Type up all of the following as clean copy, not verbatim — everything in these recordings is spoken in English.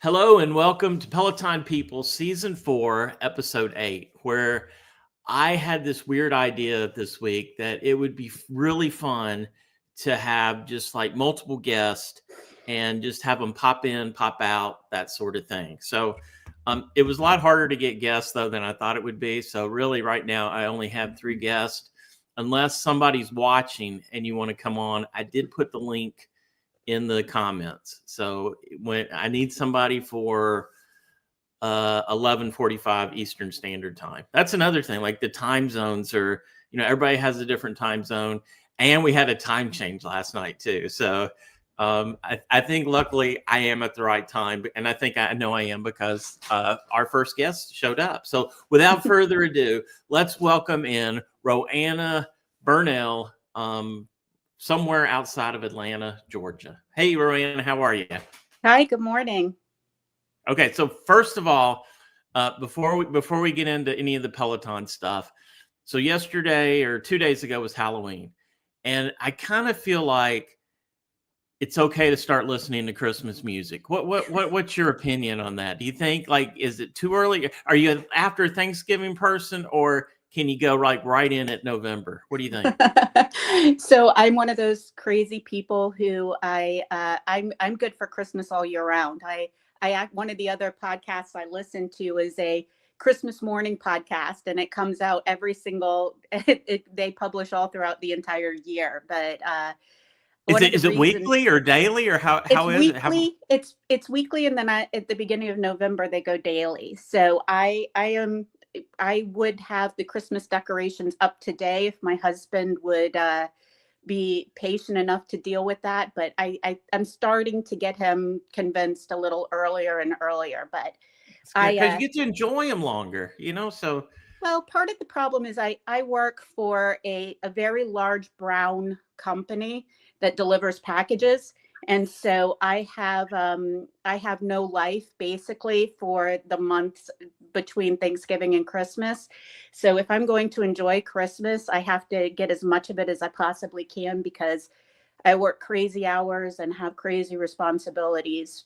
Hello and welcome to Peloton People Season 4, Episode 8, where I had this weird idea this week that it would be really fun to have just like multiple guests and just have them pop in, pop out, that sort of thing. So it was a lot harder to get guests, though, than I thought it would be. So really right now I only have 3 guests. Unless somebody's watching and you want to come on, I did put the link in the comments. So when I need somebody for 11:45 Eastern Standard Time. That's another thing. Like the time zones are, everybody has a different time zone, and we had a time change last night too. So I think luckily I am at the right time, and I think I know I am because our first guest showed up. So without further ado, let's welcome in Roanna Burnell, somewhere outside of Atlanta, Georgia. Hey, Roanna, how are you? Hi, good morning. Okay, so first of all, before we get into any of the Peloton stuff, so yesterday or 2 days ago was Halloween, and I kind of feel like it's okay to start listening to Christmas music. What's your opinion on that? Do you think is it too early? Are you an after Thanksgiving person, or can you go right in at November? What do you think? So I'm one of those crazy people who I'm good for Christmas all year round. One of the other podcasts I listen to is a Christmas morning podcast, and it comes out every single. They publish all throughout the entire year, but is it weekly or daily, or how is it? It's weekly, and then at the beginning of November they go daily. So I would have the Christmas decorations up today if my husband would be patient enough to deal with that. But I'm starting to get him convinced a little earlier and earlier. But because you get to enjoy them longer, so. Well, part of the problem is I work for a very large brown company that delivers packages. And so I have no life basically for the months between Thanksgiving and Christmas. So if I'm going to enjoy Christmas, I have to get as much of it as I possibly can because I work crazy hours and have crazy responsibilities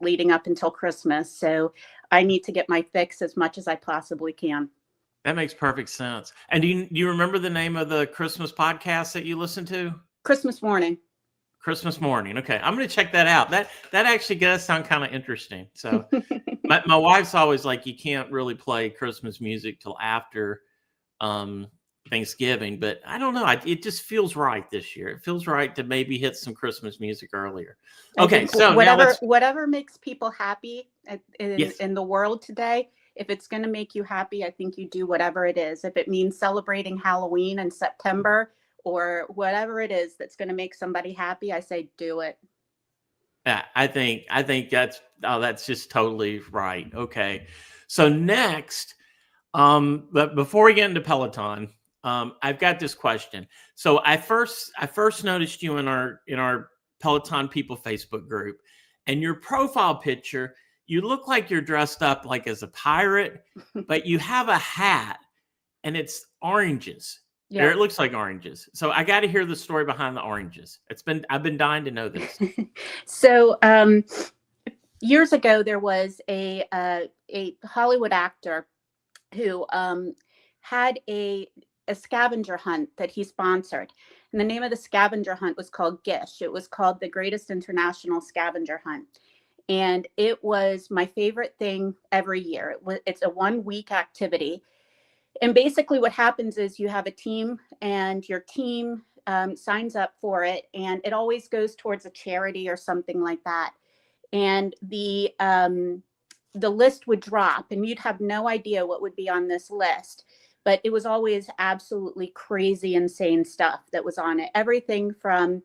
leading up until Christmas. So I need to get my fix as much as I possibly can. That makes perfect sense. And do you remember the name of the Christmas podcast that you listen to? Christmas Morning. Christmas Morning. Okay, I'm going to check that out. That actually does sound kind of interesting. So my wife's always like, you can't really play Christmas music till after Thanksgiving, but I don't know. It just feels right this year. It feels right to maybe hit some Christmas music earlier. Okay, so whatever makes people happy in the world today. If it's going to make you happy, I think you do whatever it is. If it means celebrating Halloween in September or whatever it is that's going to make somebody happy, I say do it. Yeah, I think that's just totally right. Okay. So next, but before we get into Peloton, I've got this question. So I first noticed you in our Peloton People Facebook group, and your profile picture, you look like you're dressed up like as a pirate, but you have a hat and it's oranges. Yeah. Or it looks like oranges. So I got to hear the story behind the oranges. I've been dying to know this. So years ago, there was a Hollywood actor who had a scavenger hunt that he sponsored. And the name of the scavenger hunt was called Gish. It was called the Greatest International Scavenger Hunt. And it was my favorite thing every year. It's a 1-week activity. And basically what happens is you have a team, and your team signs up for it, and it always goes towards a charity or something like that. And the list would drop, and you'd have no idea what would be on this list. But it was always absolutely crazy, insane stuff that was on it. Everything from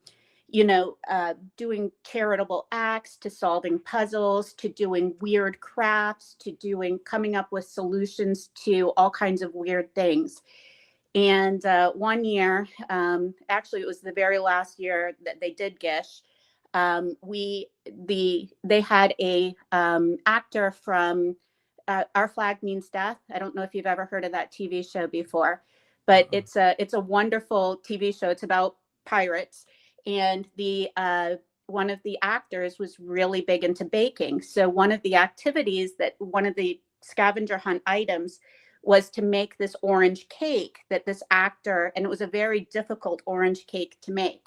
doing charitable acts, to solving puzzles, to doing weird crafts, to coming up with solutions to all kinds of weird things. And one year, actually it was the very last year that they did Gish, they had a actor from Our Flag Means Death. I don't know if you've ever heard of that TV show before, but it's a wonderful TV show. It's about pirates. And the one of the actors was really big into baking. So one of the activities that one of the scavenger hunt items was to make this orange cake that this actor, and it was a very difficult orange cake to make.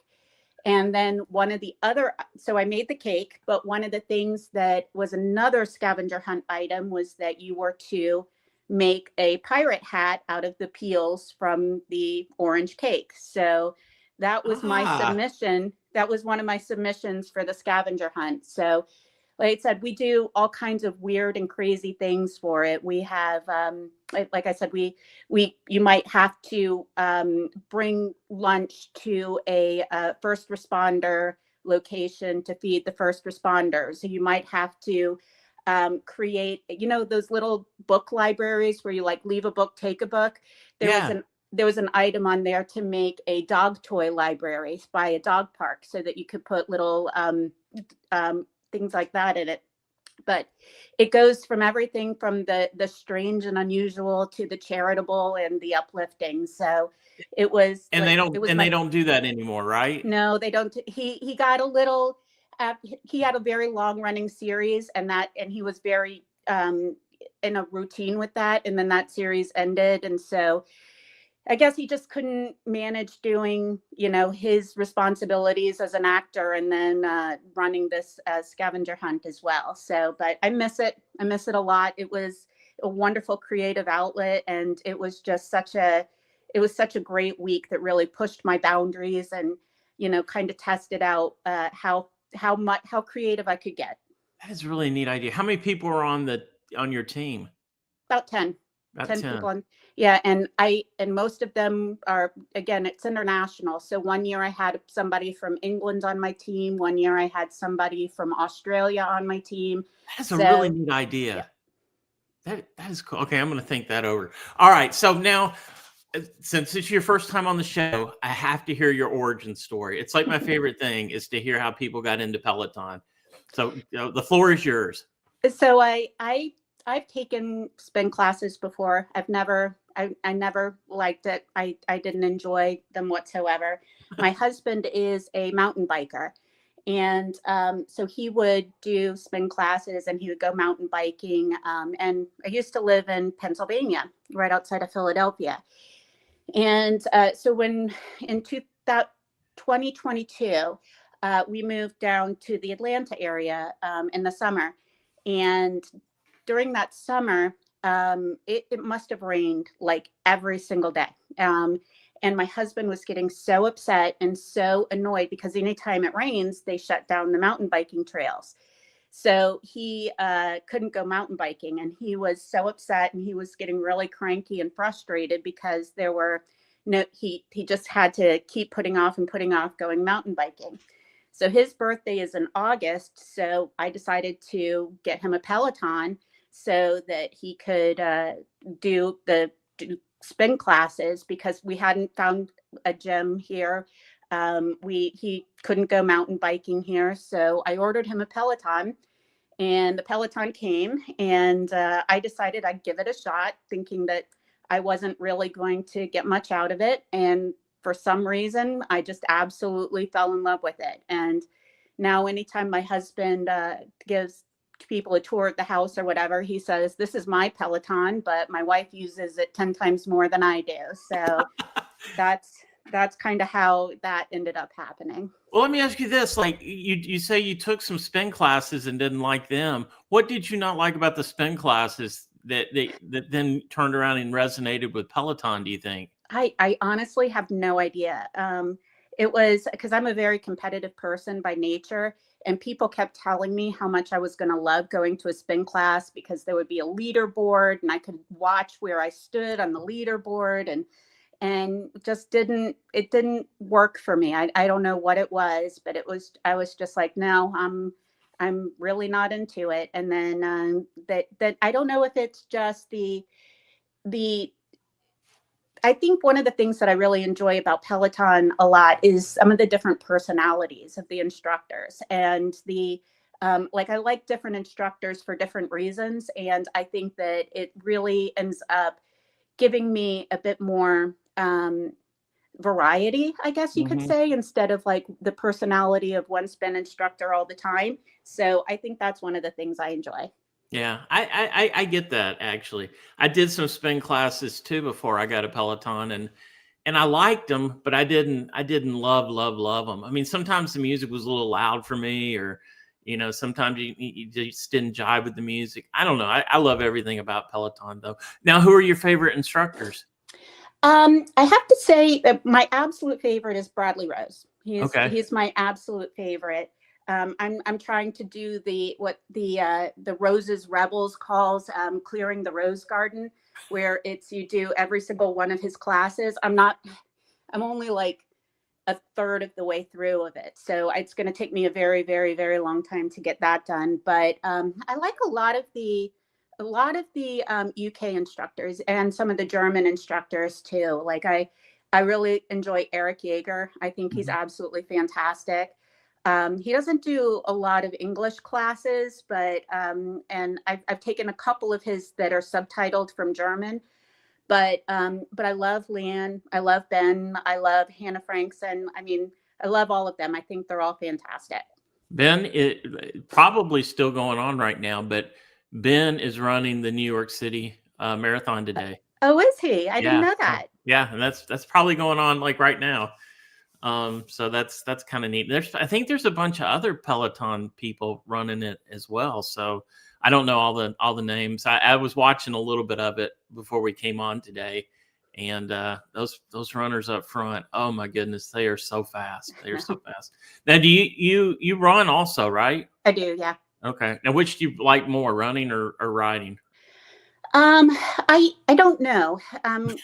And then one of the other, so I made the cake, but one of the things that was another scavenger hunt item was that you were to make a pirate hat out of the peels from the orange cake. So that was my Ah, submission. That was one of my submissions for the scavenger hunt. So like I said, we do all kinds of weird and crazy things for it. We have, like I said, you might have to bring lunch to a first responder location to feed the first responders. So you might have to create, those little book libraries where you like leave a book, take a book. There was yeah. an there was an item on there to make a dog toy library by a dog park so that you could put little things like that in it. But it goes from everything from the strange and unusual to the charitable and the uplifting. So it was And like it was they my don't do that anymore, right? no, they don't. He got a little. He had a very long running series, and he was very in a routine with that. And then that series ended, and so I guess he just couldn't manage doing, his responsibilities as an actor and then running this scavenger hunt as well. So, but I miss it. I miss it a lot. It was a wonderful creative outlet, and it was such a great week that really pushed my boundaries and, kind of tested out how creative I could get. That is a really neat idea. How many people are on your team? About 10. About 10 people 10. on. Yeah, and most of them are, again, it's international. So one year I had somebody from England on my team, one year I had somebody from Australia on my team. That's a really So neat yeah. idea. That is cool. Okay, I'm gonna think that over. All right, so now, since it's your first time on the show, I have to hear your origin story. It's like my favorite thing is to hear how people got into Peloton. So, the floor is yours. So I've taken spin classes before. I never liked it. I didn't enjoy them whatsoever. My husband is a mountain biker. And so he would do spin classes and he would go mountain biking. And I used to live in Pennsylvania, right outside of Philadelphia. And so when in 2022, we moved down to the Atlanta area in the summer. And during that summer, it must have rained like every single day. And my husband was getting so upset and so annoyed because anytime it rains, they shut down the mountain biking trails. So he couldn't go mountain biking, and he was so upset, and he was getting really cranky and frustrated because there were no he just had to keep putting off going mountain biking. So his birthday is in August, so I decided to get him a Peloton so that he could do spin classes because we hadn't found a gym here. He couldn't go mountain biking here, so I ordered him a Peloton, and the Peloton came, and I decided I'd give it a shot, thinking that I wasn't really going to get much out of it. And for some reason, I just absolutely fell in love with it. And now, anytime my husband gives people a tour of the house or whatever, he says, "This is my Peloton, but my wife uses it 10 times more than I do." So that's that's kind of how that ended up happening. Well, let me ask you this: like, you say you took some spin classes and didn't like them. What did you not like about the spin classes that then turned around and resonated with Peloton? Do you think? I honestly have no idea. It was because I'm a very competitive person by nature, and people kept telling me how much I was going to love going to a spin class because there would be a leaderboard and I could watch where I stood on the leaderboard, and just didn't work for me. I don't know what it was, but I was just like, no, I'm really not into it. And then that I don't know if it's just the I think one of the things that I really enjoy about Peloton a lot is some of the different personalities of the instructors, and like I like different instructors for different reasons. And I think that it really ends up giving me a bit more variety, I guess you could Mhm. say, instead of like the personality of one spin instructor all the time. So I think that's one of the things I enjoy. Yeah, I get that actually. I did some spin classes too before I got a Peloton, and I liked them, but I didn't love them. I mean, sometimes the music was a little loud for me, or sometimes you just didn't jive with the music. I don't know. I love everything about Peloton though. Now, who are your favorite instructors? I have to say that my absolute favorite is Bradley Rose. Okay. He's my absolute favorite. I'm trying to do what the Roses Rebels calls clearing the rose garden, where it's you do every single one of his classes. I'm only like a third of the way through of it, so it's going to take me a very, very, very long time to get that done. But I like a lot of the UK instructors and some of the German instructors too. Like I really enjoy Eric Yeager. I think he's Mhm. absolutely fantastic. He doesn't do a lot of English classes, but and I've taken a couple of his that are subtitled from German. But I love Leanne. I love Ben. I love Hannah Frankson. I mean, I love all of them. I think they're all fantastic. Ben, it probably still going on right now, but Ben is running the New York City marathon today. Oh, is he? I didn't Yeah, know so that. yeah, and that's probably going on like right now. So that's kind of neat. I think there's a bunch of other Peloton people running it as well. So I don't know all the names. I was watching a little bit of it before we came on today, and those runners up front, oh my goodness, they are so fast. They are so fast. Now, do you run also, right? I do, yeah. Okay. Now, which do you like more, running or riding? Um, I don't know. On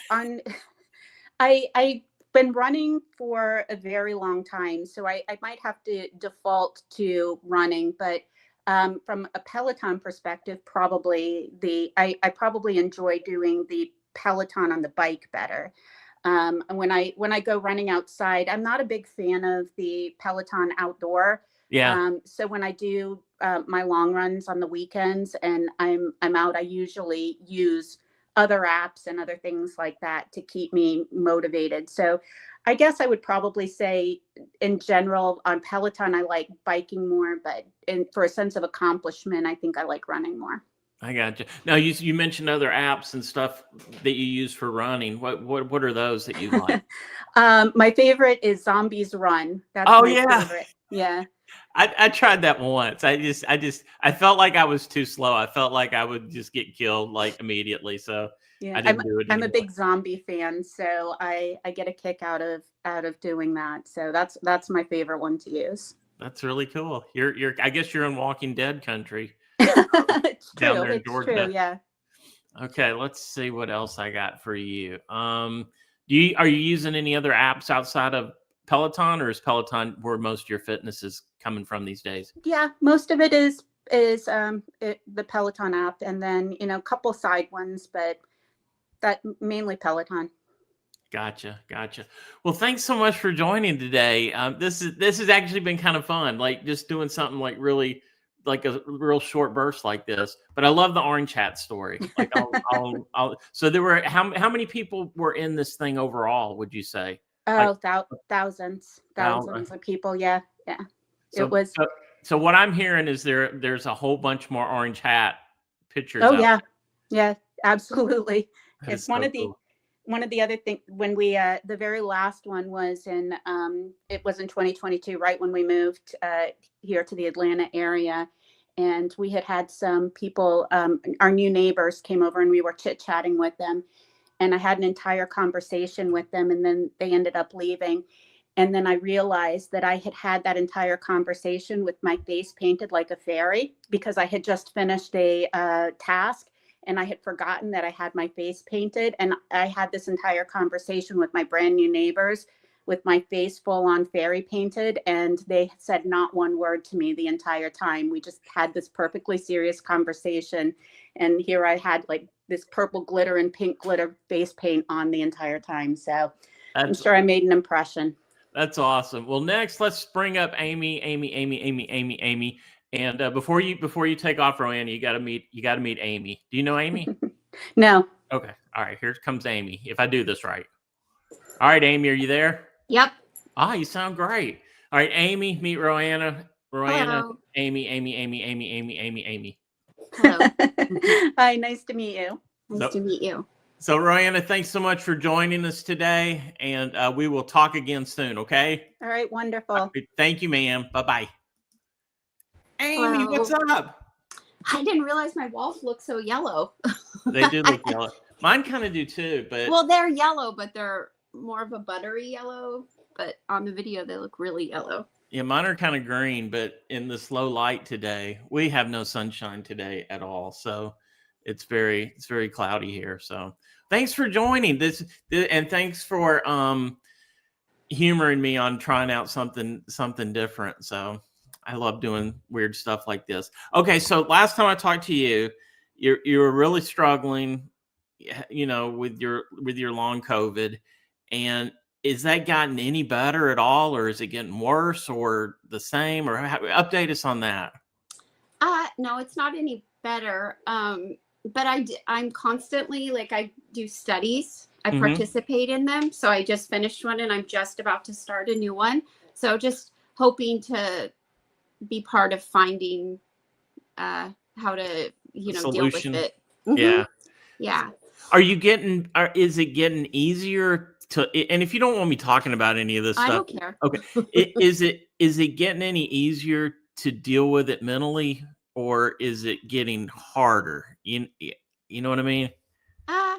I've been running for a very long time, so I might have to default to running. But from a Peloton perspective, probably I probably enjoy doing the Peloton on the bike better. And when I go running outside, I'm not a big fan of the Peloton outdoor. Yeah. So when I do my long runs on the weekends and I'm out, I usually use other apps and other things like that to keep me motivated. So I guess I would probably say in general on Peloton, I like biking more, but for a sense of accomplishment, I think I like running more. I got you. Now you mentioned other apps and stuff that you use for running. What are those that you like? My favorite is Zombies Run. That's Oh my yeah, favorite. Yeah. I tried that once. I felt like I was too slow. I felt like I would just get killed like immediately. So Yeah, I didn't do it I'm a anymore. big zombie fan, so I get a kick out of doing that. So that's my favorite one to use. That's really cool. I guess you're in Walking Dead country It's down true. there in It's true. Georgia. Yeah. Okay, let's see what else I got for you. Are you using any other apps outside of Peloton, or is Peloton where most of your fitness is coming from these days? Yeah, most of it is the Peloton app, and then a couple side ones, but that mainly Peloton. Gotcha. Well, thanks so much for joining today. This has actually been kind of fun, like just doing something like really like a real short burst like this. But I love the orange hat story. Like I'll so there were how many people were in this thing overall, would you say? Like Oh, thousands, thou- thousands of people. Yeah, yeah. It so was. so so what I'm hearing is there's a whole bunch more orange hat pictures Oh out yeah, yeah, absolutely. there. That It, is one so of the cool. one of the other things when we the very last one was in it was in 2022, right when we moved here to the Atlanta area, and we had some people, our new neighbors came over and we were chit chatting with them, and I had an entire conversation with them, and then they ended up leaving. And then I realized that I had that entire conversation with my face painted like a fairy because I had just finished a task and I had forgotten that I had my face painted. And I had this entire conversation with my brand new neighbors with my face full on fairy painted. And they said not one word to me the entire time. We just had this perfectly serious conversation. And here I had like this purple glitter and pink glitter face paint on the entire time. So I'm That's sure I made an impression. That's awesome. Well, next, let's bring up Amy. And before you take off, Roanna, you got to meet Amy. Do you know Amy? No. Okay. All right. Here comes Amy. If I do this right. All right, Amy, are you there? Yep. You sound great. All right, Amy, meet Roanna. Roanna, Hello. Amy, Amy, Amy, Amy, Amy, Amy, Amy. Hello. Hi, nice to meet you. Nice to meet you. So, Roanna, thanks so much for joining us today, and we will talk again soon, okay? All right, wonderful. Thank you, ma'am. Bye-bye. Amy, Hello. what's up? I didn't realize my walls look so yellow. They do look yellow. Mine kind of do too, but Well, they're yellow, but they're more of a buttery yellow. But on the video, they look really yellow. yeah, mine are kind of green. But in this low light today, we have no sunshine today at all, so it's very cloudy here. So thanks for joining this, and thanks for humoring me on trying out something different. So I love doing weird stuff like this. Okay, so last time I talked to you, you were really struggling, with your long COVID, and is that gotten any better at all, or is it getting worse, or the same, or update us on that? No, it's not any better. But I'm constantly, like, I do studies. I participate in them. So I just finished one and I'm just about to start a new one. So just hoping to be part of finding how to, deal with it. Yeah. Yeah. Is it getting easier to, and if you don't want me talking about any of this I stuff, don't care. okay. Is it getting any easier to deal with it mentally, or is it getting harder? You know what I mean? I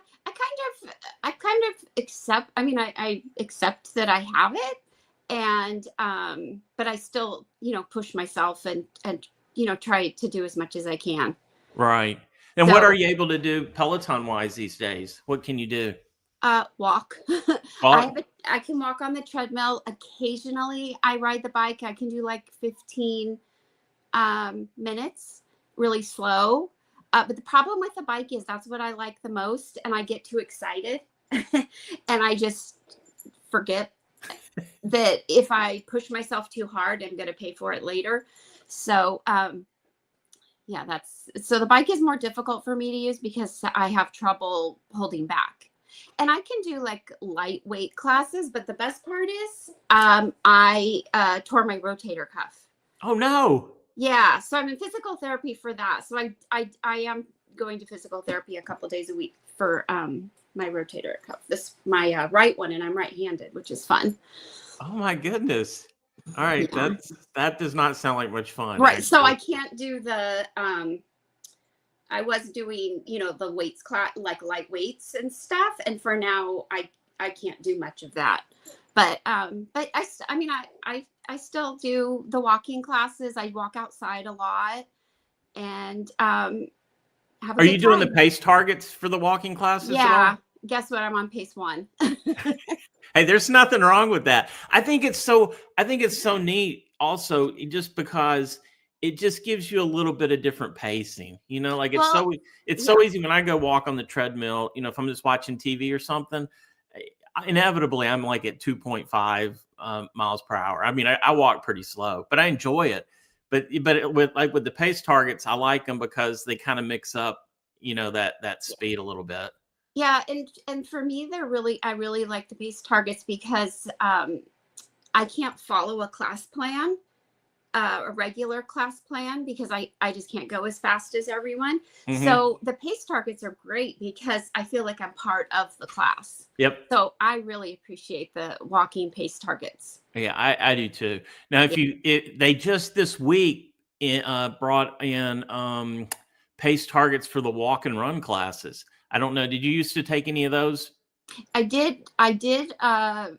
kind of accept, I accept that I have it, and but I still, push myself and try to do as much as I can. Right. And what are you able to do Peloton wise these days? What can you do? Walk. I can walk on the treadmill. Occasionally I ride the bike. I can do like 15 minutes, really slow. But the problem with the bike is that's what I like the most. And I get too excited and I just forget that if I push myself too hard, I'm going to pay for it later. So, so the bike is more difficult for me to use because I have trouble holding back. And I can do like lightweight classes, but the best part is I tore my rotator cuff. Oh no. Yeah, so I'm in physical therapy for that. So I am going to physical therapy a couple days a week for my rotator cuff. My right one, and I'm right-handed, which is fun. Oh my goodness. All right, Yeah. that does not sound like much fun. Right. Actually. So I can't do the I was doing, the weights class, like light weights and stuff, and for now I can't do much of that. But I still do the walking classes. I walk outside a lot, and have a Are good you doing time. the pace targets for the walking classes? Yeah. Guess what? I'm on pace 1. Hey, there's nothing wrong with that. I think it's so neat also, just because it just gives you a little bit of different pacing. Like it's so easy when I go walk on the treadmill, if I'm just watching TV or something, inevitably I'm like at 2.5 miles per hour. I mean, I walk pretty slow, but I enjoy it. But with the pace targets, I like them because they kind of mix up, that speed a little bit. Yeah, and for me, I really like the pace targets because I can't follow a class plan, a regular class plan, because I just can't go as fast as everyone. So the pace targets are great because I feel like I'm part of the class. Yep. So I really appreciate the walking pace targets. Yeah, I do too. Now, they just this week brought in pace targets for the walk and run classes. I don't know. Did you used to take any of those? I did. Well,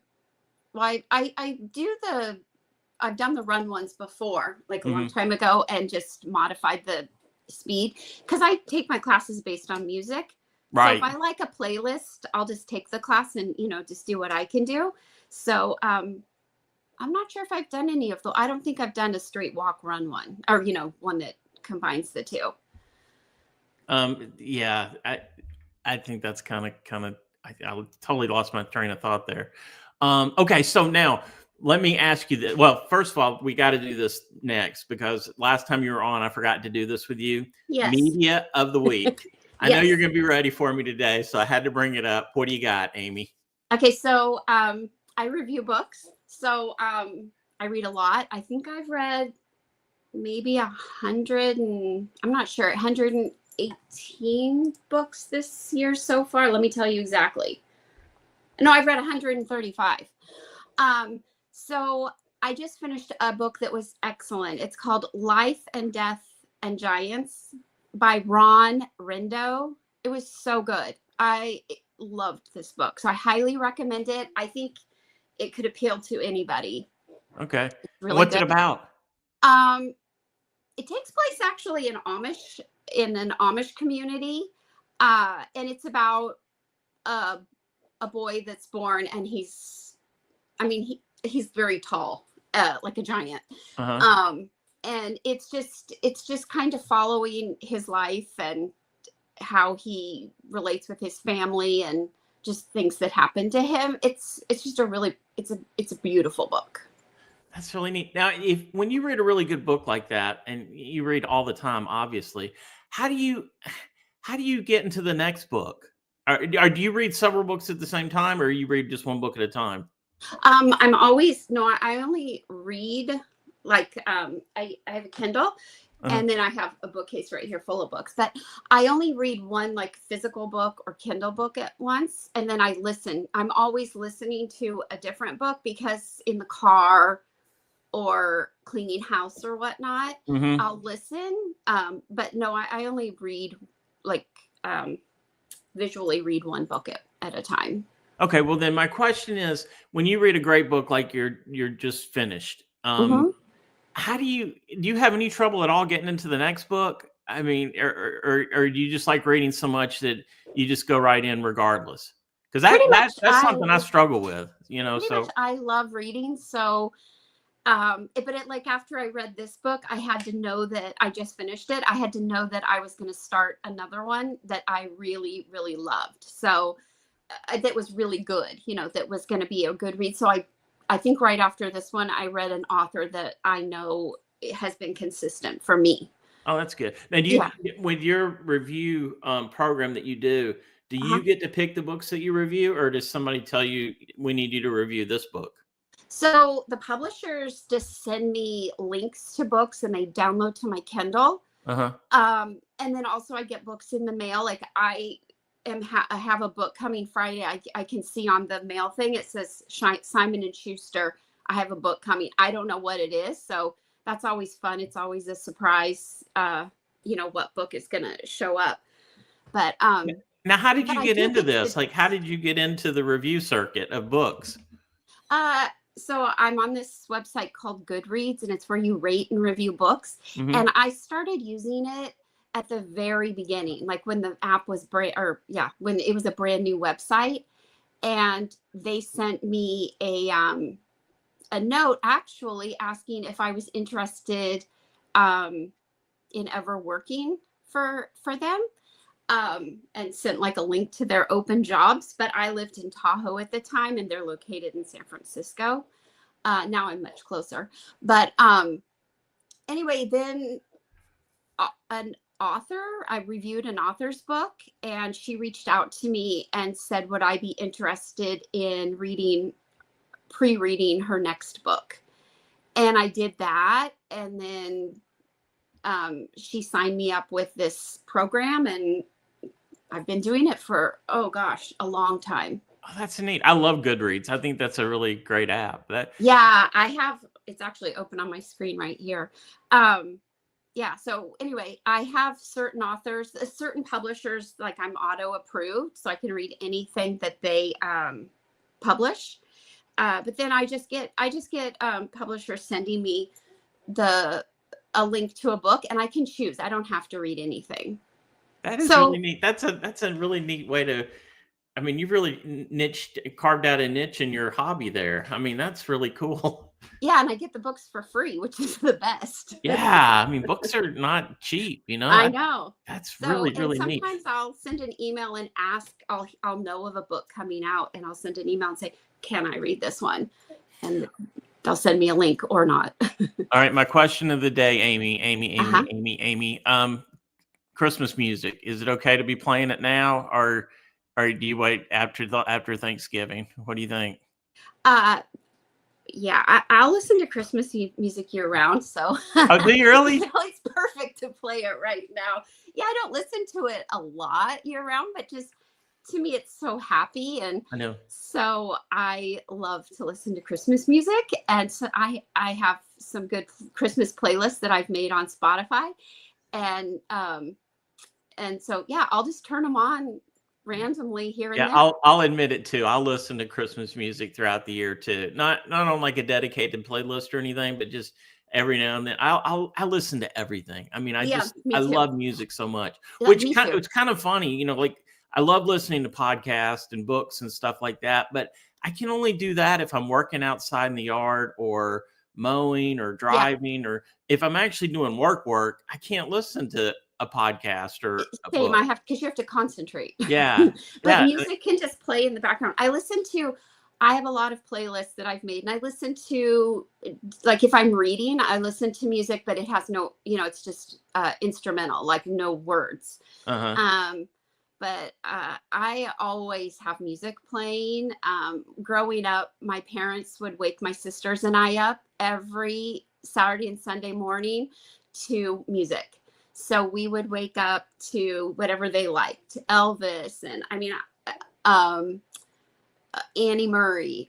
I've done the run ones before, like a long time ago, and just modified the speed because I take my classes based on music. Right. So if I like a playlist, I'll just take the class and, just do what I can do. So I'm not sure if I've done any of those. I don't think I've done a straight walk run one, or, one that combines the two. Yeah, I think that's kind of I totally lost my train of thought there. Okay, so now let me ask you this. Well, first of all, we got to do this next because last time you were on, I forgot to do this with you. Yes. Media of the week. I know you're going to be ready for me today, so I had to bring it up. What do you got, Amy? Okay, so I review books. So I read a lot. I think I've read maybe 100 and I'm not sure, 118 books this year so far. Let me tell you exactly. No, I've read 135. So I just finished a book that was excellent. It's called Life and Death and Giants by Ron Rindo. It was so good. I loved this book. So I highly recommend it. I think it could appeal to anybody. Okay. It's really What's good. it about? It takes place actually in an Amish community. And it's about a boy that's born, and he's very tall, like a giant. Uh-huh. And it's just kind of following his life and how he relates with his family and just things that happen to him. It's just it's a beautiful book. That's really neat. Now, when you read a really good book like that, and you read all the time, obviously, how do you get into the next book? Do you read several books at the same time, or you read just one book at a time? I only read like I have a Kindle. Uh-huh. And then I have a bookcase right here full of books, but I only read one like physical book or Kindle book at once. And then I listen. I'm always listening to a different book, because in the car or cleaning house or whatnot, Mhm. I'll listen. But no, I only read like visually read one book at a time. Okay, well then my question is, when you read a great book like you're just finished, Mm-hmm. how do you have any trouble at all getting into the next book? I mean, or do you just like reading so much that you just go right in regardless? Because Pretty much, that's something I struggle with, pretty much So I love reading. So like after I read this book, I had to know that I just finished it. I had to know that I was going to start another one that I really, really loved. So that was really good, that was going to be a good read. So I think right after this one, I read an author that I know has been consistent for me. oh, that's good. Now, Yeah. with your review program that you do Uh-huh. you get to pick the books that you review, or does somebody tell you we need you to review this book? So the publishers just send me links to books and they download to my Kindle. Uh-huh. And then also I get books in the mail. Like I have a book coming Friday. I can see on the mail thing, it says Simon and Schuster. I have a book coming. I don't know what it is. So that's always fun. It's always a surprise, what book is going to show up. But now, how did but you I get do into get this? to, Like, how did you get into the review circuit of books? so I'm on this website called Goodreads, and it's where you rate and review books. Mhm. And I started using it at the very beginning, like when the app was when it was a brand new website, and they sent me a note actually asking if I was interested in ever working for them. And sent like a link to their open jobs, but I lived in Tahoe at the time and they're located in San Francisco. Now I'm much closer, but anyway, then I reviewed an author's book, and she reached out to me and said, would I be interested in pre-reading her next book? And I did that. And then she signed me up with this program, and I've been doing it for, oh gosh, a long time. Oh, that's neat. I love Goodreads. I think that's a really great app. Yeah, it's actually open on my screen right here. So anyway, I have certain authors, certain publishers, like I'm auto approved, so I can read anything that they publish. But then I just get publishers sending me a link to a book, and I can choose. I don't have to read anything. That is really neat. That's a really neat way to. I mean, you've really carved out a niche in your hobby there. I mean, that's really cool. Yeah, and I get the books for free, which is the best. Yeah, I mean, books are not cheap, I know. That's really, really neat. Sometimes I'll send an email and ask. I'll know of a book coming out, and I'll send an email and say, "Can I read this one?" And they'll send me a link or not. All right, my question of the day, Amy. Uh-huh. Christmas music. Is it okay to be playing it now, or or do you wait after Thanksgiving? What do you think? Yeah, I'll listen to Christmas music year round. So Oh, do you really? It's perfect to play it right now. Yeah, I don't listen to it a lot year round, but just to me, it's so happy. And I know. so I love to listen to Christmas music. And so I have some good Christmas playlists that I've made on Spotify. And so, yeah, I'll just turn them on randomly here and Yeah, there. I'll admit it too. I'll listen to Christmas music throughout the year too. Not on like a dedicated playlist or anything, but just every now and then. I listen to everything. I mean, I Me too. love music so much. Yeah, Which me too. it's kind of funny, like I love listening to podcasts and books and stuff like that, but I can only do that if I'm working outside in the yard or mowing or driving, or if I'm actually doing work, I can't listen to a podcast or a Same, book. because you have to concentrate. Yeah. But Yeah. music can just play in the background. I have a lot of playlists that I've made, and I listen to, like, if I'm reading, I listen to music, but it has no, it's just instrumental, like no words. Uh-huh. But I always have music playing. Growing up, my parents would wake my sisters and I up every Saturday and Sunday morning to music. So we would wake up to whatever they liked, Elvis, and Anne Murray.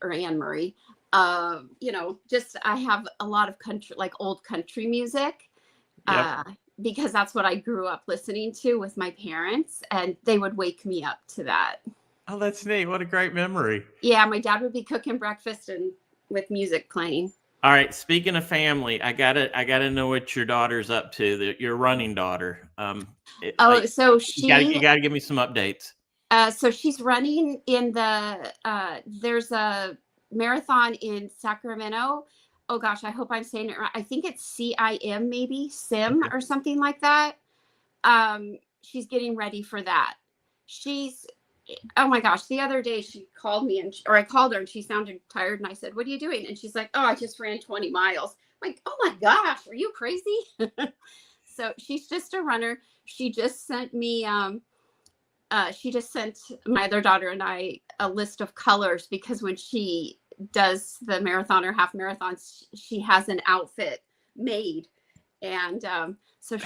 Just I have a lot of country, like old country music. Yep. Because that's what I grew up listening to with my parents, and they would wake me up to that. Oh, that's neat. What a great memory. Yeah, my dad would be cooking breakfast and with music playing. All right. Speaking of family, I gotta know what your daughter's up to. Your running daughter. So you gotta give me some updates. So she's running in there's a marathon in Sacramento. Oh gosh, I hope I'm saying it right. I think it's CIM, maybe SIM or something like that. She's getting ready for that. Oh my gosh, the other day she called me I called her and she sounded tired, and I said, "What are you doing?" And she's like, "Oh, I just ran 20 miles. I'm like, oh my gosh, are you crazy? So she's just a runner. She just sent me, she just sent my other daughter and I a list of colors, because when she does the marathon or half marathons, she has an outfit made. And so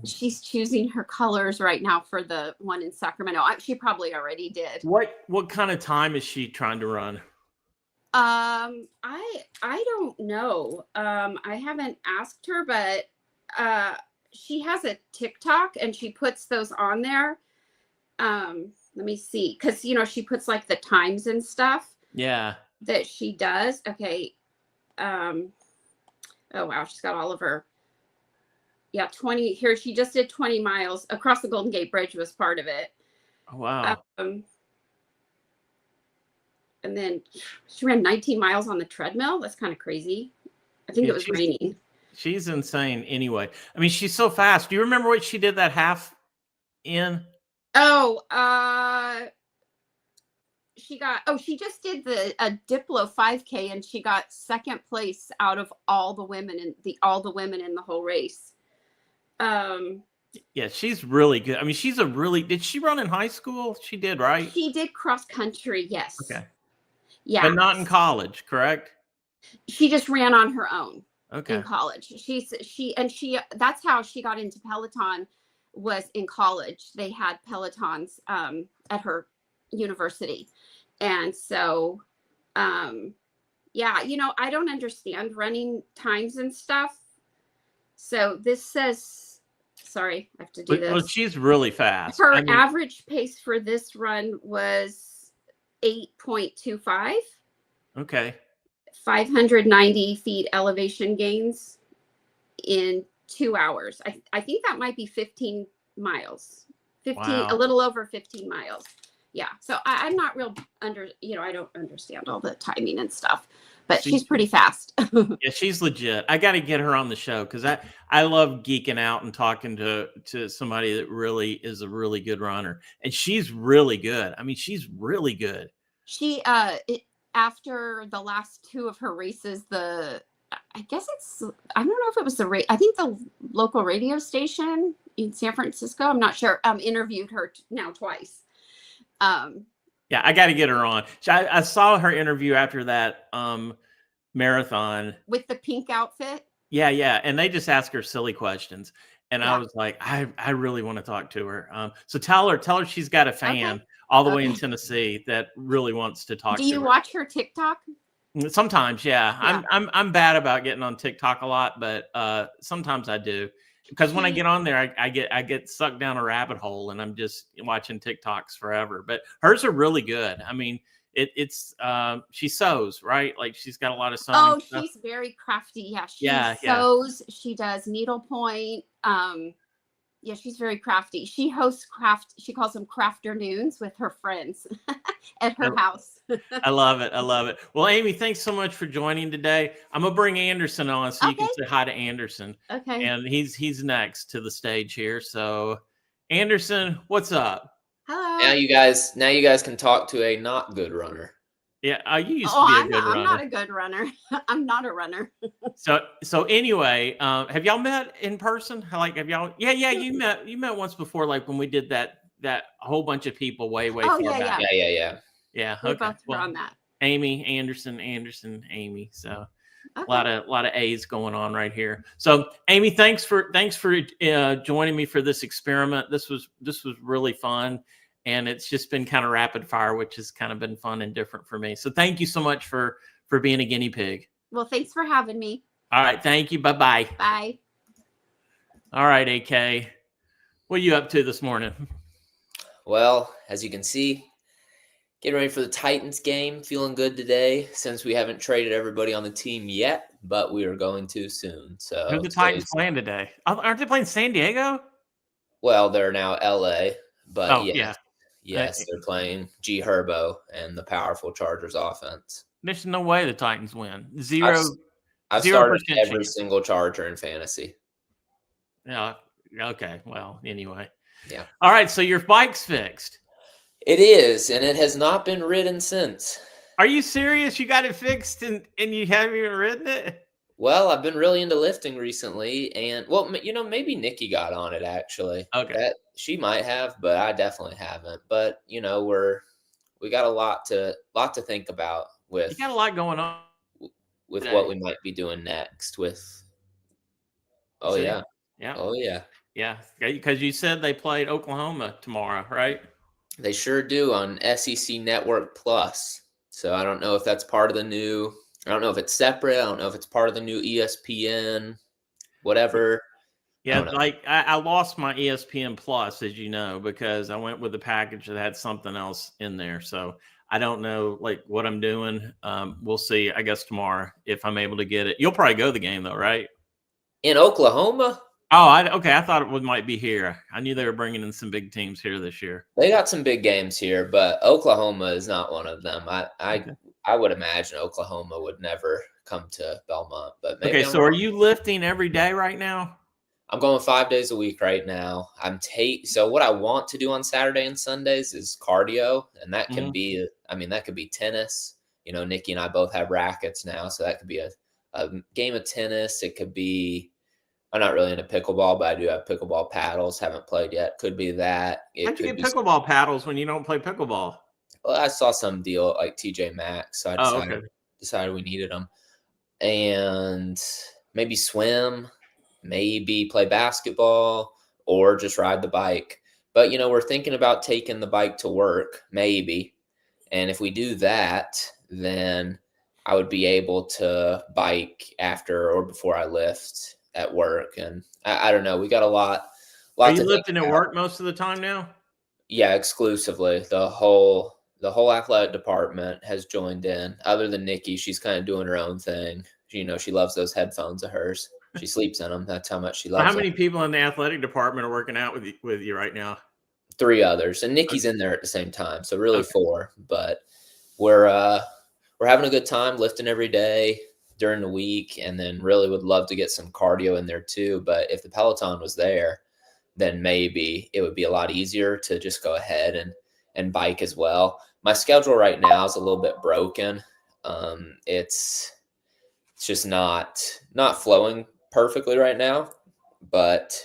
she's choosing her colors right now for the one in Sacramento. She probably already did. What kind of time is she trying to run? I don't know. I haven't asked her, but she has a TikTok and she puts those on there. Let me see, because she puts like the times and stuff. Yeah. That she does. Okay. Oh wow, she's got all of her. Yeah, 20 here. She just did 20 miles across the Golden Gate Bridge was part of it. Oh, wow. And then she ran 19 miles on the treadmill. That's kind of crazy. I think it was raining. She's insane anyway. I mean, she's so fast. Do you remember what she did that half in? Oh, she just did a Diplo 5K, and she got second place out of all the women in the whole race. Yeah, she's really good. I mean, did she run in high school? She did, right? She did cross country, yes. Okay. Yeah. But not in college, correct? She just ran on her own. Okay. In college. That's how she got into Peloton, was in college. They had Pelotons at her university. And so yeah, I don't understand running times and stuff. So this says, sorry, I have to do this. Well, she's really fast. Her average pace for this run was 8.25. Okay. 590 feet elevation gains in 2 hours. I think that might be 15 miles. 15, wow. A little over 15 miles. Yeah. So I'm not real I don't understand all the timing and stuff, but she's pretty fast. Yeah, she's legit. I got to get her on the show, because I love geeking out and talking to somebody that really is a really good runner. And she's really good. I mean, she's really good. She, after the last two of her races, I don't know if it was I think the local radio station in San Francisco, I'm not sure, interviewed her now twice. Yeah, I got to get her on. I saw her interview after that marathon with the pink outfit. Yeah, and they just ask her silly questions, and I Yeah. was like, I really want to talk to her. So tell her she's got a fan Okay. all the way in Tennessee that really wants to talk Do to you her. watch her TikTok? Sometimes, yeah. Yeah. I'm bad about getting on TikTok a lot, but sometimes I do. Because when I get on there, I get sucked down a rabbit hole, and I'm just watching TikToks forever. But hers are really good. I mean, it's she sews, right? Like she's got a lot of sewing. Oh, stuff. she's very crafty. Yeah, she Yeah. sews. She does needlepoint. Yeah, she's very crafty. She hosts she calls them crafternoons with her friends at her house. I love it. I love it. Well, Amy, thanks so much for joining today. I'm gonna bring Anderson on so you can say hi to Anderson. Okay. And he's next to the stage here. So, Anderson, what's up? Hello. Now you guys can talk to a not good runner. Yeah, you used to be a good runner. I'm not a good runner. I'm not a runner. So anyway, have y'all met in person? Like, have y'all? Yeah. You met once before, like when we did that whole bunch of people way far back. Yeah. We Okay. both were on that. Amy, Anderson, Amy. So a lot of A's going on right here. So Amy, thanks for joining me for this experiment. This was really fun. And it's just been kind of rapid fire, which has kind of been fun and different for me. So thank you so much for being a guinea pig. Well, thanks for having me. All right. Thank you. Bye-bye. Bye. All right, AK. What are you up to this morning? Well, as you can see, getting ready for the Titans game. Feeling good today since we haven't traded everybody on the team yet, but we are going to soon. So who's the Titans playing today? Aren't they playing San Diego? Well, they're now LA, but Yes, they're playing G Herbo and the powerful Chargers offense. There's no way the Titans win. I've started every single Charger in fantasy. Yeah. Okay. Well, anyway. Yeah. All right. So your bike's fixed. It is, and it has not been ridden since. Are you serious? You got it fixed and you haven't even ridden it? Well, I've been really into lifting recently, and maybe Nikki got on it actually. Okay. She might have, but I definitely haven't. But we got a lot to think about with. You got a lot going on with today. What we might be doing next with. Oh yeah. Oh yeah. Yeah, because you said they played Oklahoma tomorrow, right? They sure do on SEC Network Plus. So I don't know if that's part of the new. I don't know if it's separate. I don't know if it's part of the new ESPN, whatever. Yeah, like I lost my ESPN Plus, as you know, because I went with a package that had something else in there. So I don't know like what I'm doing. We'll see, I guess, tomorrow if I'm able to get it. You'll probably go to the game though, right? In Oklahoma? Oh, I thought it might be here. I knew they were bringing in some big teams here this year. They got some big games here, but Oklahoma is not one of them. I would imagine Oklahoma would never come to Belmont, but maybe so are you lifting every day right now? I'm going 5 days a week right now. So what I want to do on Saturday and Sundays is cardio, and that can be, that could be tennis. Nikki and I both have rackets now, so that could be a game of tennis. It could be, I'm not really into pickleball, but I do have pickleball paddles. Haven't played yet. Could be that. How'd you get pickleball paddles when you don't play pickleball? Well, I saw some deal at like TJ Maxx, so I decided we needed them. And maybe swim, maybe play basketball, or just ride the bike. But, we're thinking about taking the bike to work, maybe. And if we do that, then I would be able to bike after or before I lift at work. And I don't know. We got a lot. Are you lifting at work most of the time now? Yeah, exclusively. The whole athletic department has joined in. Other than Nikki, she's kind of doing her own thing. She loves those headphones of hers. She sleeps in them. That's how much she loves them. How many people in the athletic department are working out with you right now? 3 others, and Nikki's in there at the same time, so really 4. But we're having a good time lifting every day during the week, and then really would love to get some cardio in there too. But if the Peloton was there, then maybe it would be a lot easier to just go ahead and bike as well. My schedule right now is a little bit broken. It's just not flowing perfectly right now, but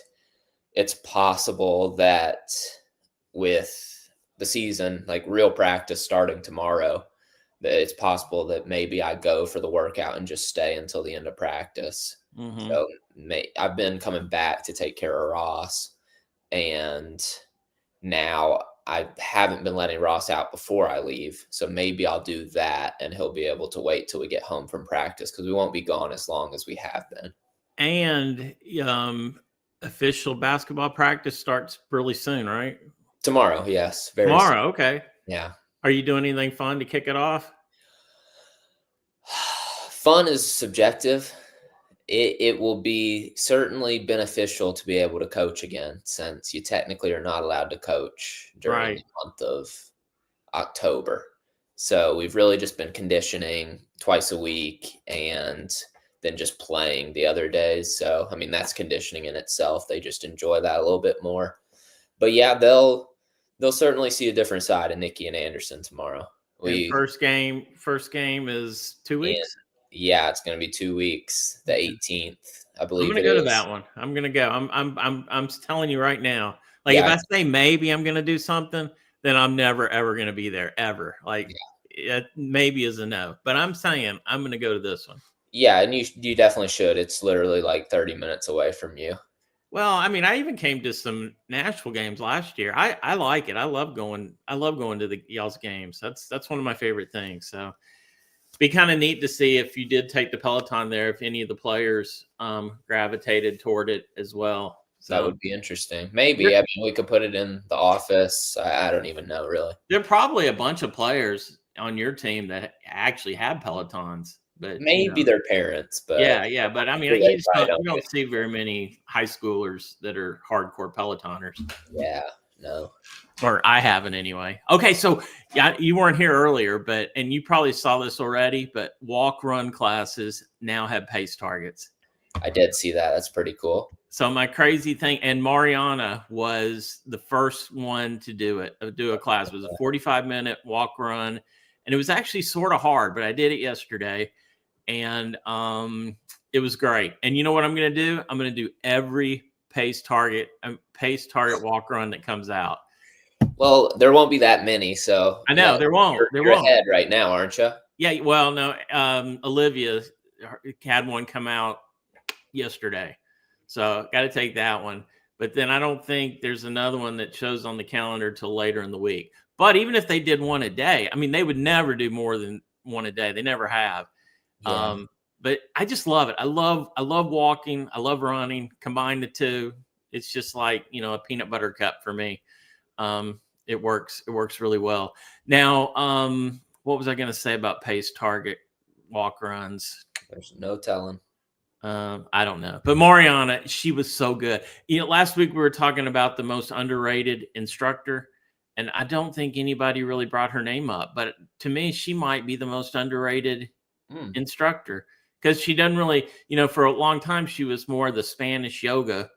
it's possible that with the season, like real practice starting tomorrow, that it's possible that maybe I go for the workout and just stay until the end of practice. Mm-hmm. So I've been coming back to take care of Ross, and now I haven't been letting Ross out before I leave. So maybe I'll do that, and he'll be able to wait till we get home from practice, because we won't be gone as long as we have been. And official basketball practice starts really soon, right? Tomorrow, yes. Very Tomorrow, soon. okay. Yeah. Are you doing anything fun to kick it off? Fun is subjective. It will be certainly beneficial to be able to coach again, since you technically are not allowed to coach during the month of October. So we've really just been conditioning twice a week and then just playing the other days. So, I mean, that's conditioning in itself. They just enjoy that a little bit more. But yeah, they'll certainly see a different side of Nikki and Anderson tomorrow. First game is 2 weeks. Yeah, it's going to be 2 weeks, the 18th, I believe. I'm going to go to that one. I'm going to go. I'm telling you right now. Like, Yeah. if I say maybe I'm going to do something, then I'm never ever going to be there ever. Like, it maybe is a no, but I'm saying I'm going to go to this one. Yeah, and you definitely should. It's literally like 30 minutes away from you. Well, I mean, I even came to some Nashville games last year. I like it. I love going to the y'all's games. That's one of my favorite things. So it'd be kind of neat to see if you did take the Peloton there, if any of the players gravitated toward it as well. So that would be interesting. Maybe. I mean, we could put it in the office. I don't even know, really. There are probably a bunch of players on your team that actually have Pelotons. But maybe their parents, but yeah. But I mean, you don't see very many high schoolers that are hardcore Pelotoners. Yeah, no. Or I haven't anyway. Okay, so yeah, you weren't here earlier, and you probably saw this already, but walk-run classes now have pace targets. I did see that. That's pretty cool. So my crazy thing, and Mariana was the first one to do a class. It was a 45-minute walk-run, and it was actually sort of hard, but I did it yesterday. And it was great. And you know what I'm going to do? I'm going to do every pace target walk run that comes out. Well, there won't be that many, so I know there won't. You're ahead right now, aren't you? Yeah. Well, no. Olivia had one come out yesterday, so got to take that one. But then I don't think there's another one that shows on the calendar till later in the week. But even if they did one a day, I mean, they would never do more than one a day. They never have. Yeah. But I just love it. I love walking. I love running. Combine the two. It's just like, a peanut butter cup for me. It works really well. Now, what was I going to say about pace target walk runs? There's no telling. I don't know. But Mariana, she was so good. Last week we were talking about the most underrated instructor, and I don't think anybody really brought her name up. But to me, she might be the most underrated instructor, because she doesn't really, for a long time she was more the Spanish yoga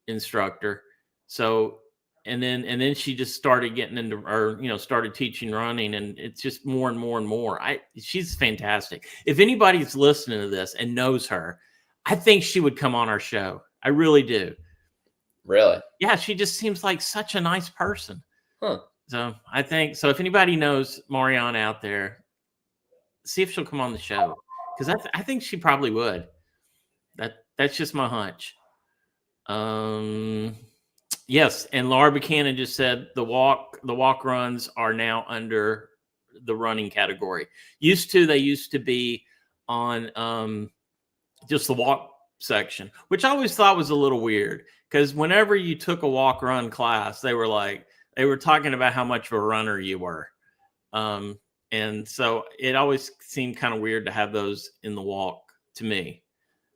instructor. So and then she just started getting into, or started teaching running, and it's just more and more and more. She's fantastic. If anybody's listening to this and knows her, I think she would come on our show. I really do. Really? Yeah, she just seems like such a nice person. Huh. So I think so. If anybody knows Mariana out there, see if she'll come on the show, because I think she probably would. That's just my hunch. Yes, and Laura Buchanan just said the walk runs are now under the running category. They used to be on just the walk section, which I always thought was a little weird, because whenever you took a walk run class, they were talking about how much of a runner you were. And so it always seemed kind of weird to have those in the walk to me.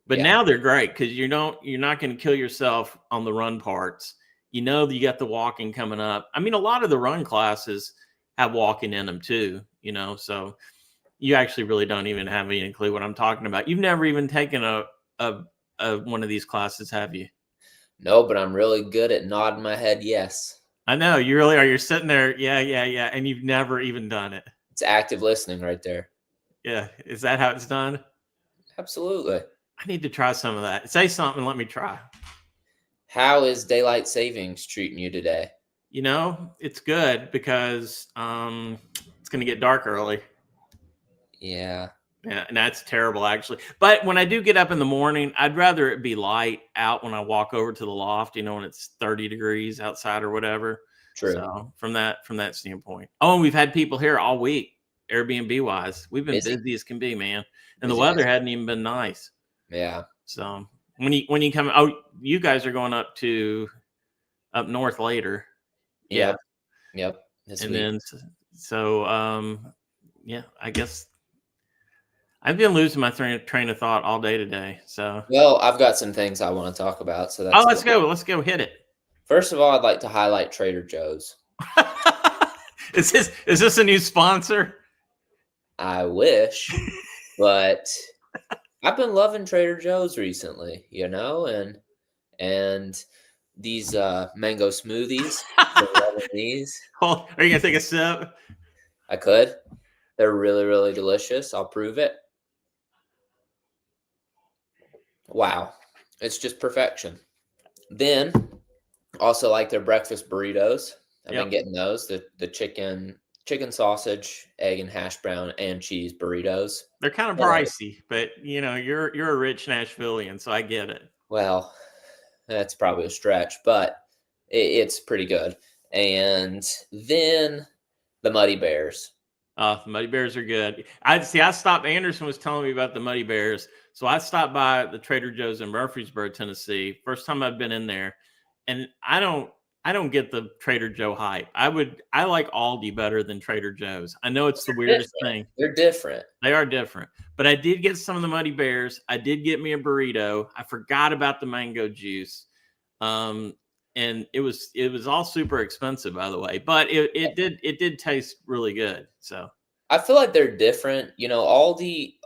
But now they're great, because you're not going to kill yourself on the run parts. You got the walking coming up. I mean, a lot of the run classes have walking in them too, so you actually really don't even have any clue what I'm talking about. You've never even taken a one of these classes, have you? No, but I'm really good at nodding my head yes. I know, you really are. You're sitting there, yeah, and you've never even done it. It's active listening right there. Yeah. Is that how it's done? Absolutely. I need to try some of that. Say something, let me try. How is daylight savings treating you today? It's good because it's going to get dark early. Yeah. Yeah, and that's terrible, actually. But when I do get up in the morning, I'd rather it be light out when I walk over to the loft, when it's 30 degrees outside or whatever. True. So from that standpoint. Oh, and we've had people here all week, Airbnb wise. We've been busy as can be, man. And the weather hadn't even been nice. Yeah. So when you come, you guys are going up north later. Yep. This week. Then yeah, I guess I've been losing my train of thought all day today. So I've got some things I want to talk about. So let's go hit it. First of all, I'd like to highlight Trader Joe's. Is this a new sponsor? I wish, but I've been loving Trader Joe's recently, and these mango smoothies. These. Oh, are you gonna take a sip? I could. They're really, really delicious. I'll prove it. Wow, it's just perfection. Then, also like their breakfast burritos. I've been getting those. The chicken sausage, egg and hash brown and cheese burritos. They're kind of pricey, but you're a rich Nashvilleian, so I get it. Well, that's probably a stretch, but it's pretty good. And then the Muddy Bears. The Muddy Bears are good. I stopped. Anderson was telling me about the Muddy Bears, so I stopped by the Trader Joe's in Murfreesboro, Tennessee. First time I've been in there, and I don't get the Trader Joe hype. I like Aldi better than Trader Joe's. I know it's the weirdest thing. They're different. They are different. But I did get some of the Muddy Bears. I did get me a burrito. I forgot about the mango juice. And it was all super expensive, by the way. But it did taste really good. So I feel like they're different.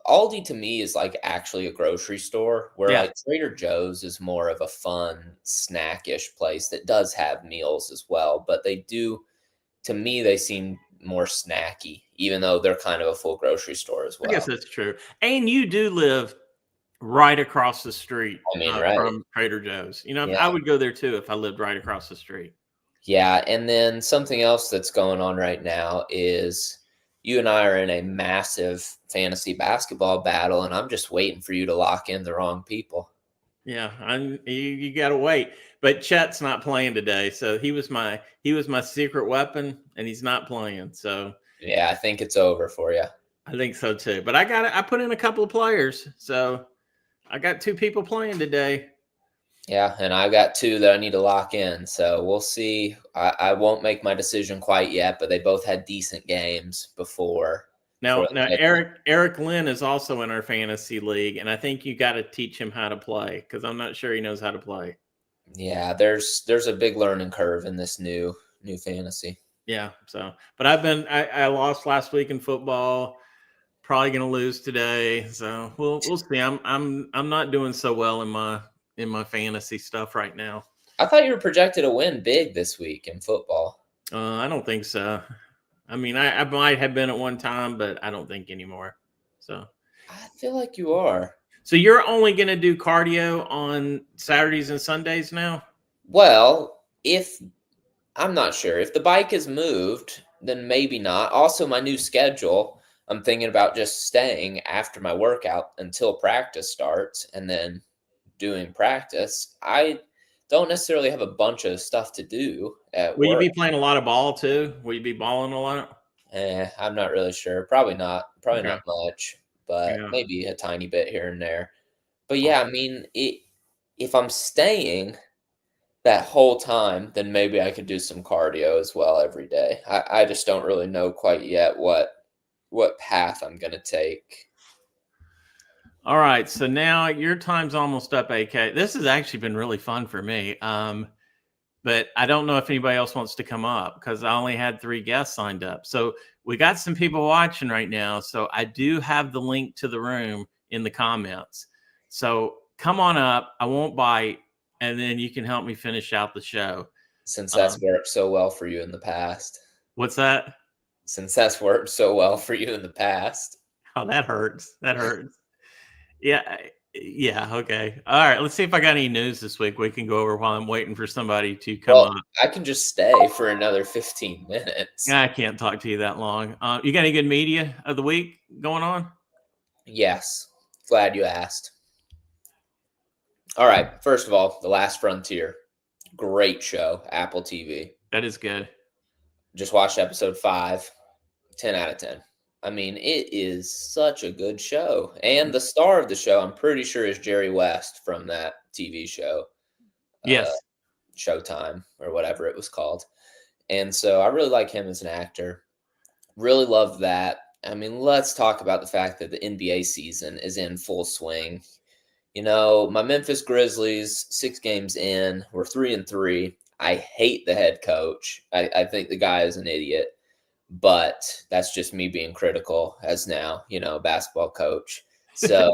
Aldi to me is like actually a grocery store, where like Trader Joe's is more of a fun snackish place that does have meals as well. But to me, they seem more snacky, even though they're kind of a full grocery store as well. I guess that's true. And you do live right across the street from Trader Joe's. I would go there too if I lived right across the street. Yeah. And then something else that's going on right now is you and I are in a massive fantasy basketball battle, and I'm just waiting for you to lock in the wrong people. Yeah, you got to wait. But Chet's not playing today, so he was my secret weapon, and he's not playing. So yeah, I think it's over for you. I think so too. But I put in a couple of players, so I got 2 people playing today. Yeah, and I've got 2 that I need to lock in. So we'll see. I won't make my decision quite yet, but they both had decent games before. Now Eric Lynn is also in our fantasy league, and I think you got to teach him how to play, because I'm not sure he knows how to play. Yeah, there's a big learning curve in this new fantasy. Yeah. So, but I lost last week in football. Probably going to lose today. So we'll see. I'm not doing so well in my fantasy stuff right now. I thought you were projected to win big this week in football. I don't think so. I mean, I might have been at one time, but I don't think anymore. So I feel like you are. So you're only going to do cardio on Saturdays and Sundays now? Well, I'm not sure. If the bike is moved, then maybe not. Also, my new schedule, I'm thinking about just staying after my workout until practice starts and then doing practice. I don't necessarily have a bunch of stuff to do at Will work. You be playing a lot of ball too? Will you be balling a lot? I'm not really sure. Probably not. Probably not much, but maybe a tiny bit here and there. But yeah, I mean, if I'm staying that whole time, then maybe I could do some cardio as well every day. I just don't really know quite yet what path I'm going to take. All right. So now your time's almost up, AK. This has actually been really fun for me. But I don't know if anybody else wants to come up, because I only had 3 guests signed up. So we got some people watching right now. So I do have the link to the room in the comments. So come on up. I won't bite. And then you can help me finish out the show. Since that's worked so well for you in the past. What's that? Since that's worked so well for you in the past. Oh, that hurts. That hurts. Yeah. Yeah. Okay. All right. Let's see if I got any news this week we can go over while I'm waiting for somebody to come Well, up. I can just stay for another 15 minutes. I can't talk to you that long. You got any good media of the week going on? Yes. Glad you asked. All right. First of all, The Last Frontier. Great show. Apple TV. That is good. Just watched episode 5. 10 out of 10. I mean, it is such a good show. And the star of the show, I'm pretty sure, is Jerry West from that TV show. Yes. Showtime or whatever it was called. And so I really like him as an actor. Really love that. I mean, let's talk about the fact that the NBA season is in full swing. You know, my Memphis Grizzlies, 6 games in, we're 3-3. I hate the head coach. I think the guy is an idiot. But that's just me being critical as now, basketball coach. So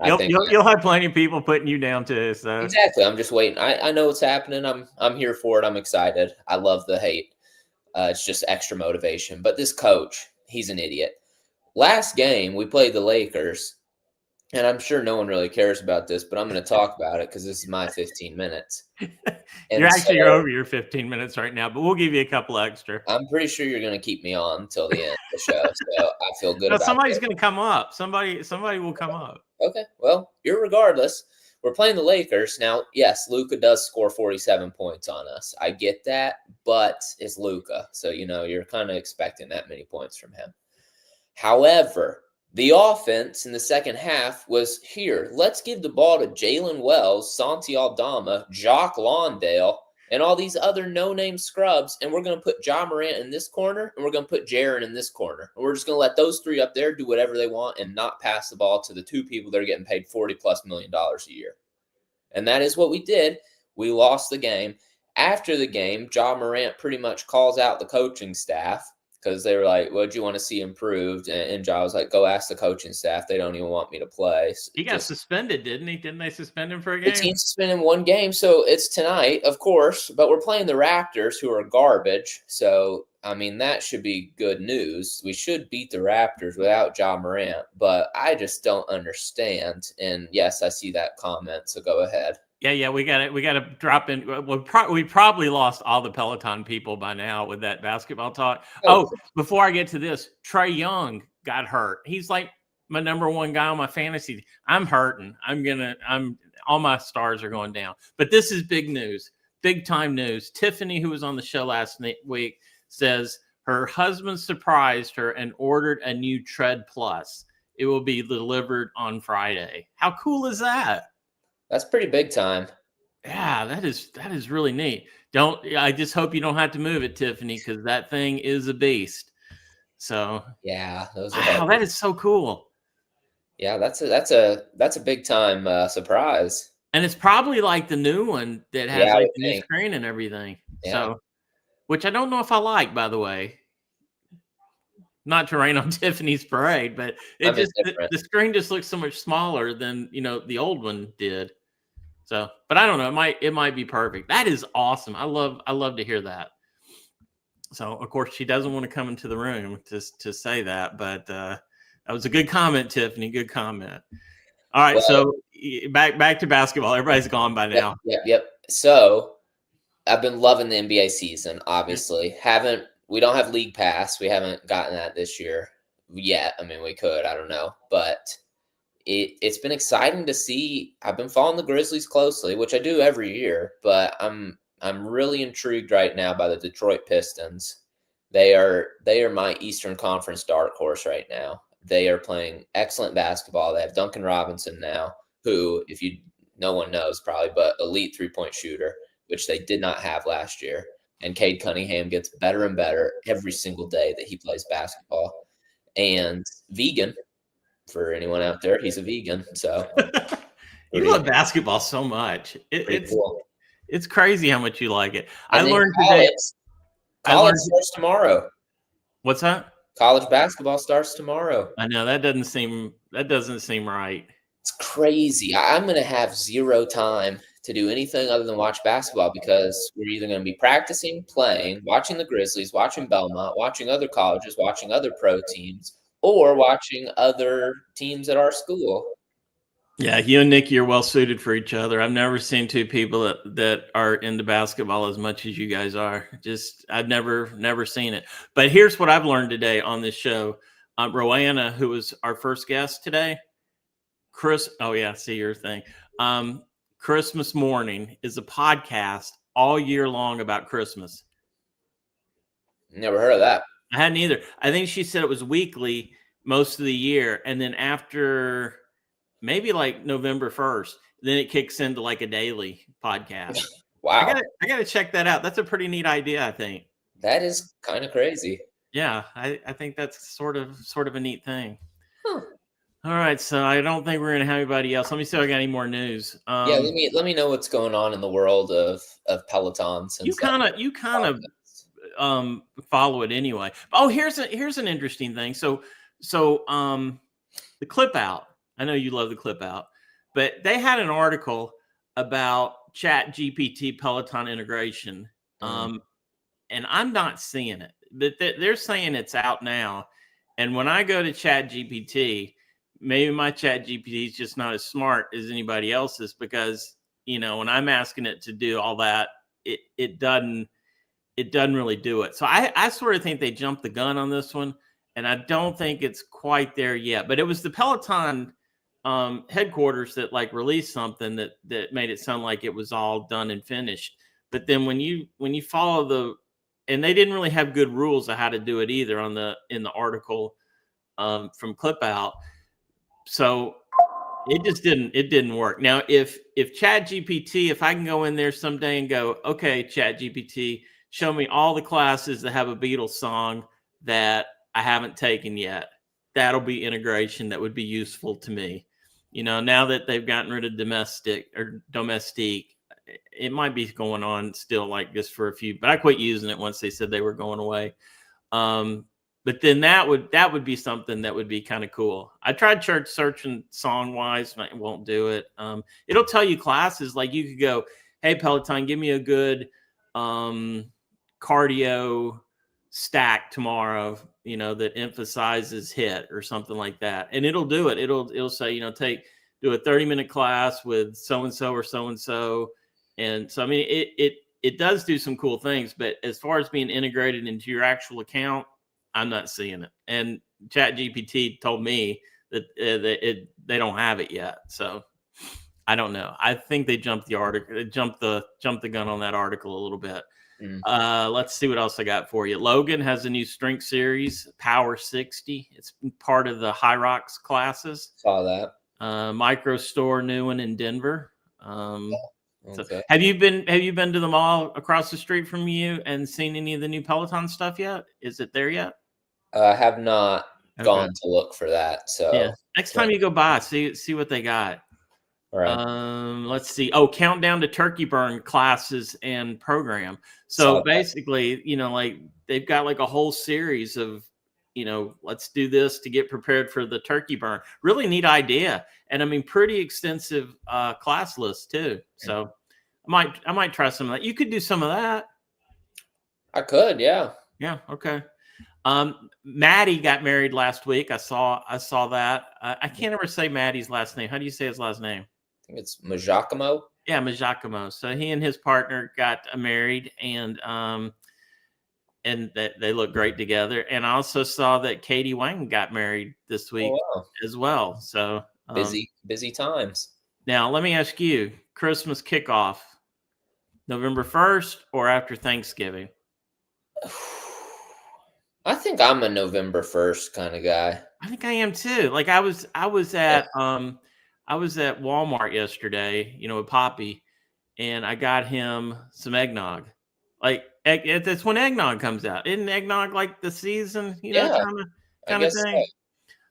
you'll have plenty of people putting you down too. So exactly, I'm just waiting. I know what's happening. I'm here for it. I'm excited. I love the hate. It's just extra motivation. But this coach, he's an idiot. Last game we played the Lakers, and I'm sure no one really cares about this, but I'm going to talk about it because this is my 15 minutes. And you're over your 15 minutes right now, but we'll give you a couple extra. I'm pretty sure you're going to keep me on until the end of the show, so I feel good about it. Somebody's going to come up. Somebody will come up. Okay, well, irregardless, we're playing the Lakers. Now, yes, Luka does score 47 points on us. I get that, but it's Luka, so, you're kind of expecting that many points from him. However, the offense in the second half was here. Let's give the ball to Jalen Wells, Santi Aldama, Jock Lawndale, and all these other no-name scrubs, and we're going to put Ja Morant in this corner, and we're going to put Jaren in this corner. And we're just going to let those 3 up there do whatever they want and not pass the ball to the 2 people that are getting paid $40+ million a year. And that is what we did. We lost the game. After the game, Ja Morant pretty much calls out the coaching staff because they were like, what do you want to see improved? And Ja was like, go ask the coaching staff. They don't even want me to play. He got suspended, didn't he? Didn't they suspend him for a game? The team's suspended 1 game, so it's tonight, of course. But we're playing the Raptors, who are garbage. So, I mean, that should be good news. We should beat the Raptors without Ja Morant. But I just don't understand. And, yes, I see that comment, so go ahead. Yeah, we got to drop in. We probably lost all the Peloton people by now with that basketball talk. Oh, before I get to this, Trae Young got hurt. He's like my number 1 guy on my fantasy. I'm hurting. All my stars are going down. But this is big news, big time news. Tiffany, who was on the show last week, says her husband surprised her and ordered a new Tread Plus. It will be delivered on Friday. How cool is that? That's pretty big time. Yeah, that is really neat. I just hope you don't have to move it, Tiffany, because that thing is a beast. So yeah, that is so cool. Yeah, that's a big time surprise. And it's probably like the new one that has the new screen and everything. Yeah. So, which I don't know if I like, by the way. Not to rain on Tiffany's parade, but the screen just looks so much smaller than the old one did. So, but I don't know. It might be perfect. That is awesome. I love to hear that. So, of course, she doesn't want to come into the room to say that, but that was a good comment, Tiffany. Good comment. All right, so back to basketball. Everybody's gone by now. Yep. So, I've been loving the NBA season. Obviously, we don't have League Pass. We haven't gotten that this year yet. I mean, we could. I don't know, but it's been exciting to see. I've been following the Grizzlies closely, which I do every year, but I'm really intrigued right now by the Detroit Pistons. They are my Eastern Conference dark horse right now. They are playing excellent basketball. They have Duncan Robinson now, who, no one knows probably, but elite 3-point shooter, which they did not have last year. And Cade Cunningham gets better and better every single day that he plays basketball. And vegan. For anyone out there, he's a vegan. So you love basketball so much. It's crazy how much you like it. I learned today. College starts tomorrow. What's that? College basketball starts tomorrow. I know that doesn't seem right. It's crazy. I'm going to have zero time to do anything other than watch basketball because we're either going to be practicing, playing, watching the Grizzlies, watching Belmont, watching other colleges, watching other pro teams, or watching other teams at our school. Yeah, you and Nikki are well suited for each other. I've never seen two people that are into basketball as much as you guys are. Just I've never seen it. But here's what I've learned today on this show. Roanna, who was our first guest today, Chris. Oh yeah, see your thing. Christmas Morning is a podcast all year long about Christmas. Never heard of that. I hadn't either. I think she said it was weekly most of the year, and then after maybe like November 1st, then it kicks into like a daily podcast. Wow. I gotta check that out. That's a pretty neat idea, I think. That is kind of crazy. Yeah, I think that's sort of a neat thing. Huh. All right, so I don't think we're gonna have anybody else. Let me see if I got any more news. Yeah, let me know what's going on in the world of Peloton. Since you kind of follow it anyway. Oh, here's an interesting thing. So the Clip Out. I know you love the Clip Out, but they had an article about Chat GPT Peloton integration. And I'm not seeing it, but they're saying it's out now. And when I go to Chat GPT, maybe my Chat GPT is just not as smart as anybody else's, because, when I'm asking it to do all that, it doesn't really do it. So I sort of think they jumped the gun on this one, and I don't think it's quite there yet. But it was the Peloton headquarters that like released something that made it sound like it was all done and finished. But then when you follow and they didn't really have good rules of how to do it either in the article from Clip Out. So it just didn't work. Now, if Chat GPT, if I can go in there someday and go, okay, Chat GPT, show me all the classes that have a Beatles song that I haven't taken yet, that'll be integration that would be useful to me. Now that they've gotten rid of domestique, it might be going on still like this for a few, but I quit using it once they said they were going away. But then that would be something that would be kind of cool. I tried searching song wise, and it won't do it. It'll tell you classes, like you could go, hey, Peloton, give me a good cardio stack tomorrow, that emphasizes HIIT or something like that. And it'll do it. It'll say, do a 30-minute class with so-and-so or so-and-so. And so, I mean, it does do some cool things, but as far as being integrated into your actual account, I'm not seeing it. And Chat GPT told me that they don't have it yet. So I don't know. I think they jumped the gun on that article a little bit. Let's see what else I got for you. Logan has a new strength series, Power 60. It's part of the High Rocks classes. Saw that. Micro Store, new one in Denver. Okay. So have you been to the mall across the street from you and seen any of the new Peloton stuff yet? Is it there yet? I have not gone to look for that. So yeah, next time you go by, see what they got. All right. Let's see. Oh, countdown to turkey burn classes and program. So basically, like they've got like a whole series of, let's do this to get prepared for the turkey burn. Really neat idea. And I mean, pretty extensive class list too. So I might try some of that. You could do some of that. I could, yeah. Yeah. Okay. Maddie got married last week. I saw that. I can't ever say Maddie's last name. How do you say his last name? I think it's Majakamo. Yeah, Majakamo. So he and his partner got married, and they look great together. And I also saw that Katie Wang got married this week as well. So busy times. Now let me ask you: Christmas kickoff, November 1st or after Thanksgiving? I think I'm a November 1st kind of guy. I think I am too. Like I was at Walmart yesterday, with Poppy, and I got him some eggnog. Like that's when eggnog comes out. Isn't eggnog like the season, kind of thing?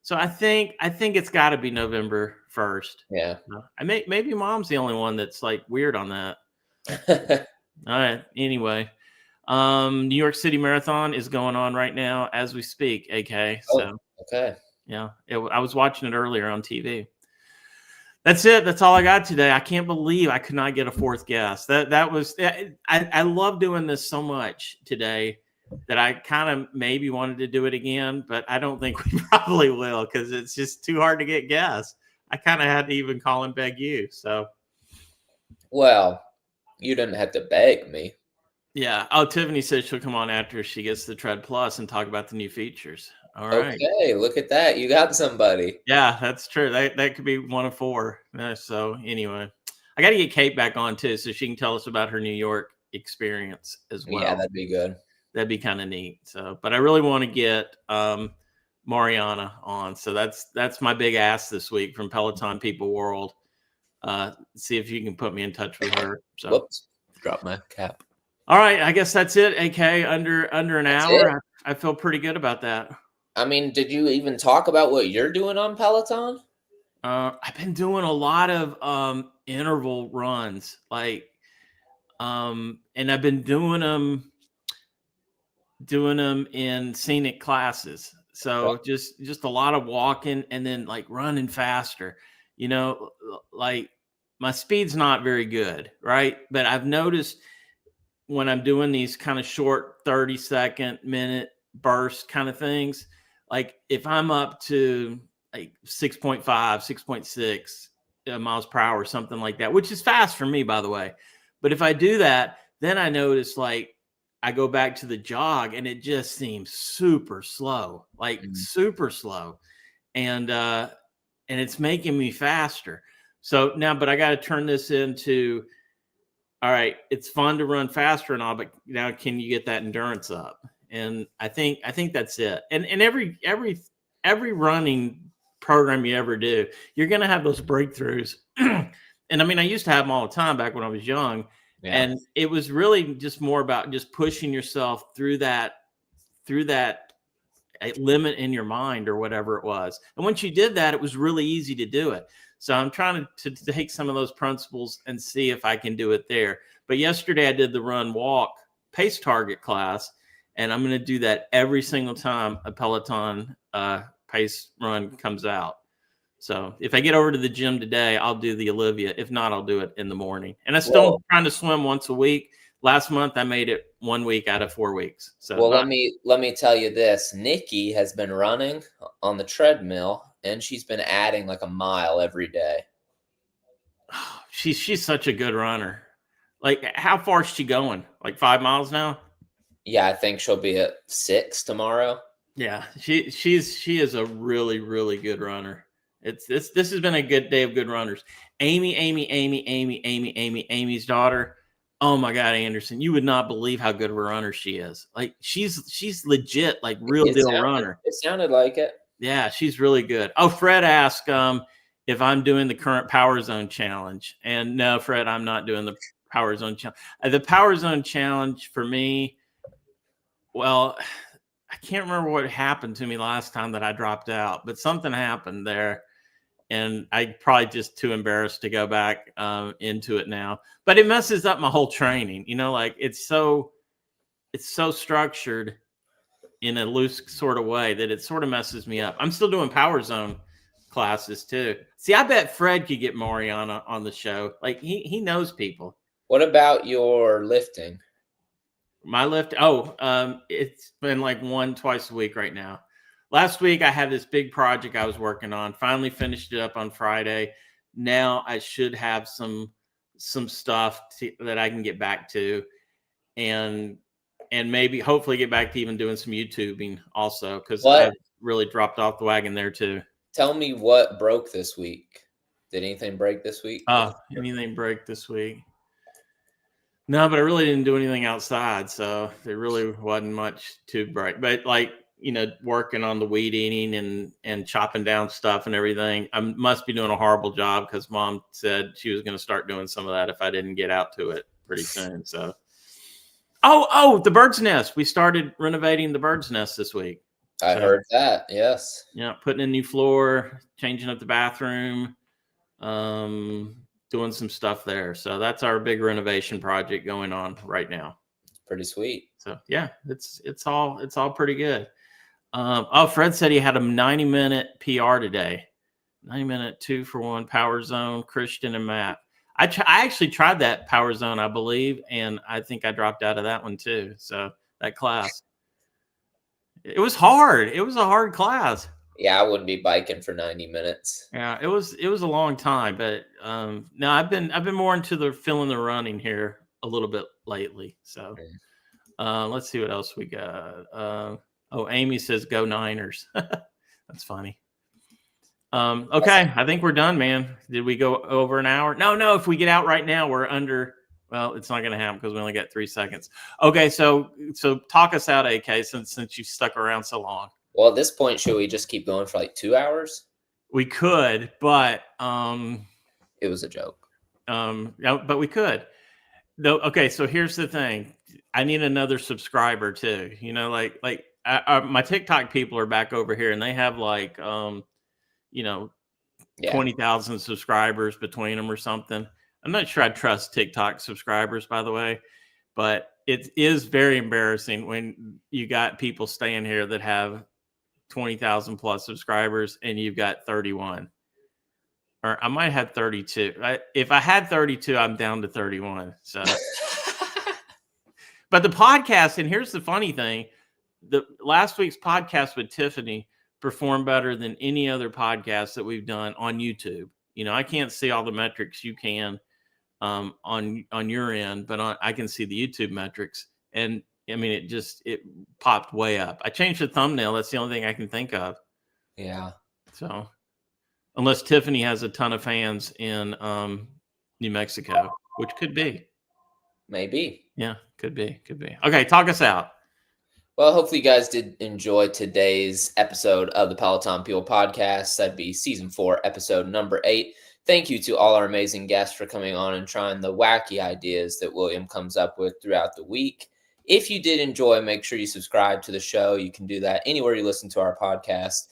So I think it's got to be November 1st. Yeah. Maybe Mom's the only one that's like weird on that. All right. Anyway, New York City Marathon is going on right now as we speak. AK. So okay. Yeah, I was watching it earlier on TV. That's it. That's all I got today. I can't believe I could not get a fourth guest. That was I love doing this so much today that I kind of maybe wanted to do it again, but I don't think we probably will because it's just too hard to get guests. I kind of had to even call and beg you. So, Well, you didn't have to beg me. yeah. Oh, Tiffany says she'll come on after she gets the Tread Plus and talk about the new features. All right. Okay, look at that. You got somebody. Yeah, that's true. That could be one of 4. So anyway, I got to get Kate back on too, so she can tell us about her New York experience as well. Yeah, that'd be good. That'd be kind of neat. So, but I really want to get Mariana on. So that's my big ask this week from Peloton People World. See if you can put me in touch with her. So, Whoops, drop my cap. All right, I guess that's it. AK under an That's hour. I feel pretty good about that. I mean, did you even talk about what you're doing on Peloton? I've been doing a lot of interval runs, like, and I've been doing them in scenic classes. So just a lot of walking and then like running faster. You know, like my speed's not very good, right? But I've noticed when I'm doing these kind of short 30-second minute burst kind of things, like if I'm up to like 6.5, 6.6 miles per hour, something like that, which is fast for me, by the way. But if I do that, then I notice like I go back to the jog and it just seems super slow, like super slow. And it's making me faster. So now, but I got to turn this into, all right, it's fun to run faster and all, but now can you get that endurance up? And I think that's it. And every running program you ever do, you're going to have those breakthroughs. And I mean, I used to have them all the time back when I was young. Yeah. And it was really just more about just pushing yourself through that limit in your mind or whatever it was. And once you did that, it was really easy to do it. So I'm trying to take some of those principles and see if I can do it there. But yesterday I did the run walk pace target class, and I'm going to do that every single time a Peloton pace run comes out. So if I get over to the gym today, I'll do the Olivia. If not, I'll do it in the morning. And I still trying to swim once a week. Last month I made it 1 week out of 4 weeks. So let me tell you this. Nikki has been running on the treadmill and she's been adding like a mile every day. She's such a good runner. Like, how far is she going? Like 5 miles now? Yeah, I think she'll be at 6 tomorrow. Yeah, she is a really, really good runner. This has been a good day of good runners. Amy's daughter. Oh my God, Anderson, you would not believe how good of a runner she is. Like she's legit, like real deal runner. It sounded like it. Yeah, she's really good. Oh, Fred asked if I'm doing the current Power Zone challenge. And no, Fred, I'm not doing the Power Zone challenge. The Power Zone challenge for me, well, I can't remember what happened to me last time that I dropped out, but something happened there. And I'm probably just too embarrassed to go back into it now. But it messes up my whole training. You know, like it's so structured in a loose sort of way that it sort of messes me up. I'm still doing Power Zone classes too. See, I bet Fred could get Mariana on the show. Like he knows people. What about your lifting? My lift? It's been like 1-2 a week right now. Last week, I had this big project I was working on. Finally finished it up on Friday. Now I should have some stuff that I can get back to, and maybe hopefully get back to even doing some YouTubing also, because I've really dropped off the wagon there too. Tell me what broke this week. Did anything break this week? Anything break this week? No, but I really didn't do anything outside, so there really wasn't much to break. But like, you know, working on the weed eating and chopping down stuff and everything. I must be doing a horrible job because Mom said she was going to start doing some of that if I didn't get out to it pretty soon. So, the bird's nest. We started renovating the bird's nest this week. I heard that. Yes. Yeah, putting in new floor, changing up the bathroom, doing some stuff there. So that's our big renovation project going on right now. Pretty sweet. So yeah, it's all pretty good. Fred said he had a 90-minute PR today. 90-minute 2-for-1 Power Zone, Christian and Matt. I actually tried that Power Zone, I believe, and I think I dropped out of that one too. So that class, it was hard. It was a hard class. Yeah, I wouldn't be biking for 90 minutes. Yeah, it was a long time, but no, I've been more into the feeling the running here a little bit lately. So let's see what else we got. Oh, Amy says go Niners. That's funny. Okay, I think we're done, man. Did we go over an hour? No. If we get out right now, we're under. Well, it's not going to happen because we only got 3 seconds. Okay, so talk us out, AK, since you stuck around so long. Well, at this point, should we just keep going for like 2 hours? We could, but it was a joke. No, but we could. Though. Okay, so here's the thing. I need another subscriber too. You know, like my TikTok people are back over here, and they have like 20,000 subscribers between them or something. I'm not sure I trust TikTok subscribers, by the way, but it is very embarrassing when you got people staying here that have 20,000 plus subscribers and you've got 31. Or I might have 32. If I had 32, I'm down to 31. So, but the podcast, and here's the funny thing: the last week's podcast with Tiffany performed better than any other podcast that we've done on YouTube. You know, I can't see all the metrics you can on your end, but I can see the YouTube metrics, and I mean, it popped way up. I changed the thumbnail. That's the only thing I can think of. Yeah. So, unless Tiffany has a ton of fans in New Mexico, which could be. Maybe. Yeah, could be. Okay, talk us out. Well, hopefully you guys did enjoy today's episode of the Peloton People podcast. That'd be season 4, episode number 8. Thank you to all our amazing guests for coming on and trying the wacky ideas that William comes up with throughout the week. If you did enjoy, make sure you subscribe to the show. You can do that anywhere you listen to our podcast.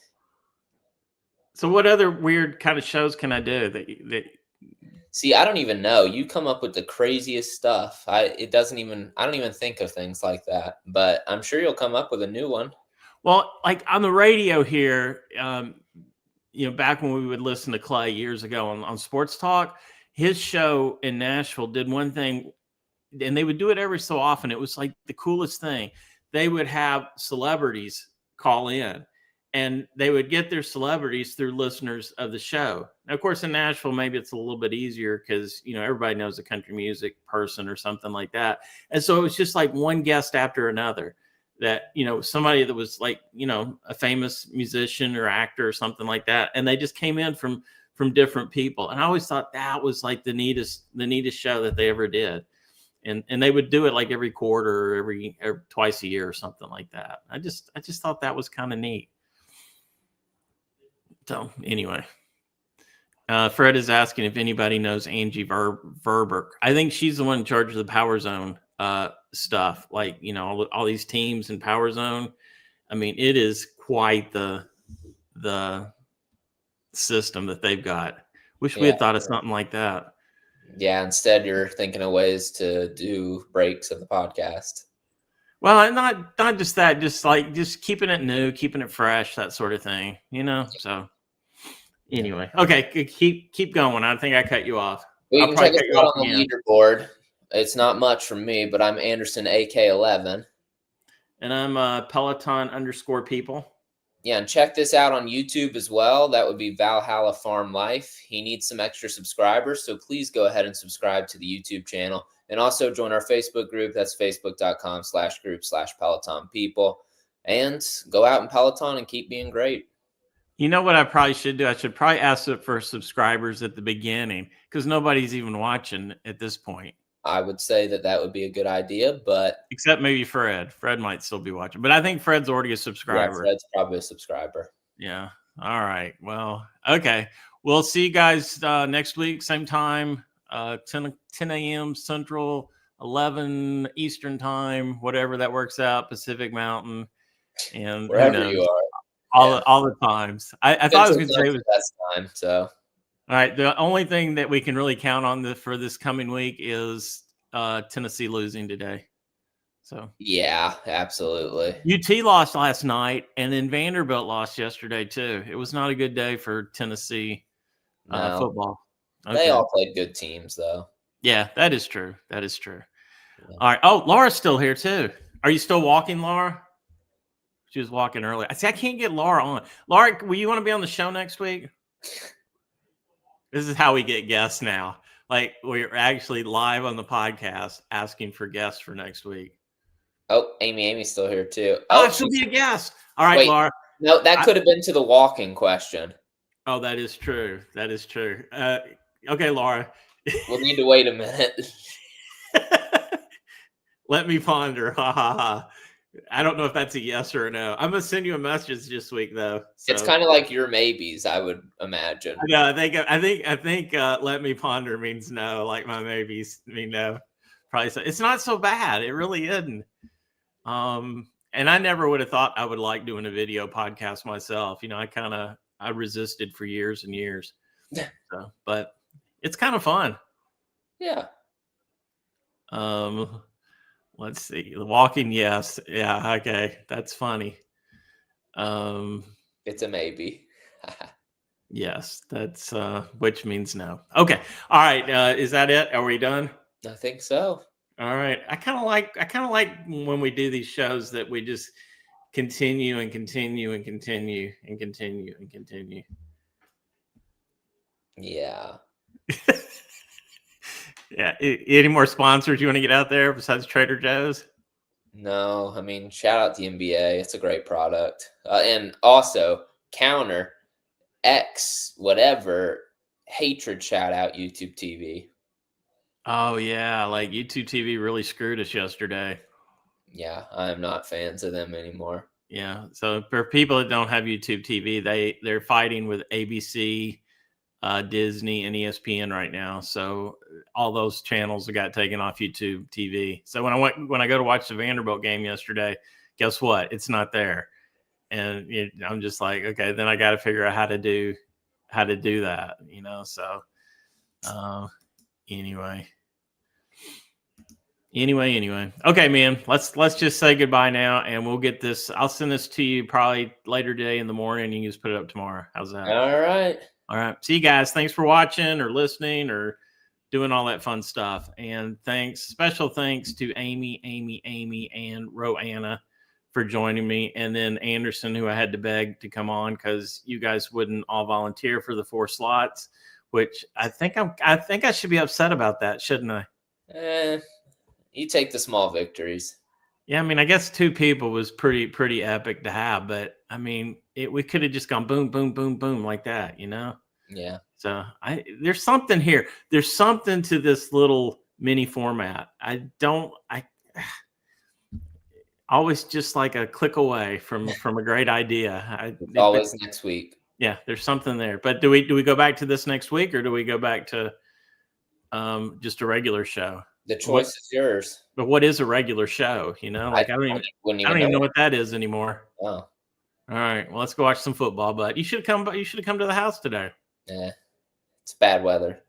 So what other weird kind of shows can I do that See, I don't even know. You come up with the craziest stuff. I don't even think of things like that, but I'm sure you'll come up with a new one. Well, like on the radio here, back when we would listen to Clay years ago on Sports Talk, his show in Nashville did one thing, and they would do it every so often. It was like the coolest thing. They would have celebrities call in, and they would get their celebrities through listeners of the show. Now, of course, in Nashville, maybe it's a little bit easier because, everybody knows a country music person or something like that. And so it was just like one guest after another that, somebody that was like, a famous musician or actor or something like that. And they just came in from different people. And I always thought that was like the neatest show that they ever did. And they would do it like every quarter or every twice a year or something like that. I just thought that was kind of neat. So anyway, Fred is asking if anybody knows Angie Verber. I think she's the one in charge of the Power Zone stuff. Like, all these teams in Power Zone. I mean, it is quite the system that they've got. Wish we had thought of something like that. Yeah, instead you're thinking of ways to do breaks of the podcast. Well, not just that, just keeping it new, keeping it fresh, that sort of thing, So anyway, okay, keep going. I think I cut you off. Well, you can check us out on the leaderboard. It's not much from me, but I'm Anderson AK11. And I'm Peloton _people. Yeah, and check this out on YouTube as well. That would be Valhalla Farm Life. He needs some extra subscribers, so please go ahead and subscribe to the YouTube channel. And also join our Facebook group. That's facebook.com/group/Peloton People. And go out in Peloton and keep being great. You know what I probably should do? I should probably ask for subscribers at the beginning because nobody's even watching at this point. I would say that would be a good idea, but except maybe Fred. Fred might still be watching, but I think Fred's already a subscriber. Yeah, Fred's probably a subscriber. Yeah. All right. Well, okay. We'll see you guys next week, same time, 10 a.m. Central, 11 Eastern time, whatever that works out, Pacific Mountain, and wherever you are. All the times. I thought I was going to say it was the best time. So, all right. The only thing that we can really count on for this coming week is Tennessee losing today. So yeah, absolutely. UT lost last night, and then Vanderbilt lost yesterday too. It was not a good day for Tennessee football. Okay. They all played good teams, though. Yeah, that is true. Yeah. All right. Oh, Laura's still here too. Are you still walking, Laura? She was walking early. I see. I can't get Laura on. Laura, will you want to be on the show next week? This is how we get guests now. Like we're actually live on the podcast asking for guests for next week. Oh, Amy's still here too. Oh, she'll be a guest. All right, wait, Laura. No, that could have been to the walking question. Oh, that is true. That is true. Okay, Laura. We'll need to wait a minute. Let me ponder. Ha ha ha. I don't know if that's a yes or a no. I'm gonna send you a message this week, though. So. It's kind of like your maybes, I would imagine. No, I think. Let me ponder means no. Like my maybes mean no. Probably so. It's not so bad. It really isn't. And I never would have thought I would like doing a video podcast myself. You know, I resisted for years and years. So, but it's kind of fun. Yeah. Let's see. The walking, yes. Yeah, okay. That's funny. It's a maybe. Yes, that's which means no. Okay. All right. Is that it? Are we done? I think so. All right. I kind of like when we do these shows that we just continue and continue and continue and continue and continue. Yeah. Yeah. Any more sponsors you want to get out there besides Trader Joe's? No, I mean, shout out to NBA. It's a great product. And also, counter X, whatever, hatred shout out YouTube TV. Oh, yeah. Like YouTube TV really screwed us yesterday. Yeah, I am not fans of them anymore. Yeah. So for people that don't have YouTube TV, they're fighting with ABC, Disney, and ESPN right now. So all those channels got taken off YouTube TV. So when I go to watch the Vanderbilt game yesterday, guess what? It's not there. And I'm just like, okay, then I got to figure out how to do that, you know? So anyway. Okay, man, let's just say goodbye now, and we'll get this. I'll send this to you probably later today in the morning. You can just put it up tomorrow. How's that? All right. See you guys. Thanks for watching or listening or doing all that fun stuff. And special thanks to Amy, and Roanna for joining me. And then Anderson, who I had to beg to come on because you guys wouldn't all volunteer for the 4 slots, which I think I should be upset about that, shouldn't I? You take the small victories. Yeah, I mean, I guess 2 people was pretty epic to have, but I mean, we could have just gone boom, boom, boom, boom like that, you know? Yeah. So there's something here. There's something to this little mini format. I always just like a click away from a great idea. Always next week. Yeah, there's something there. But do we go back to this next week, or do we go back to just a regular show? The choice is yours. But what is a regular show? You know, like I don't even know what that is anymore. Oh. All right. Well, let's go watch some football. But you should have come to the house today. Yeah. It's bad weather.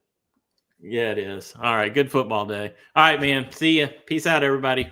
Yeah, it is. All right. Good football day. All right, man. See ya. Peace out, everybody.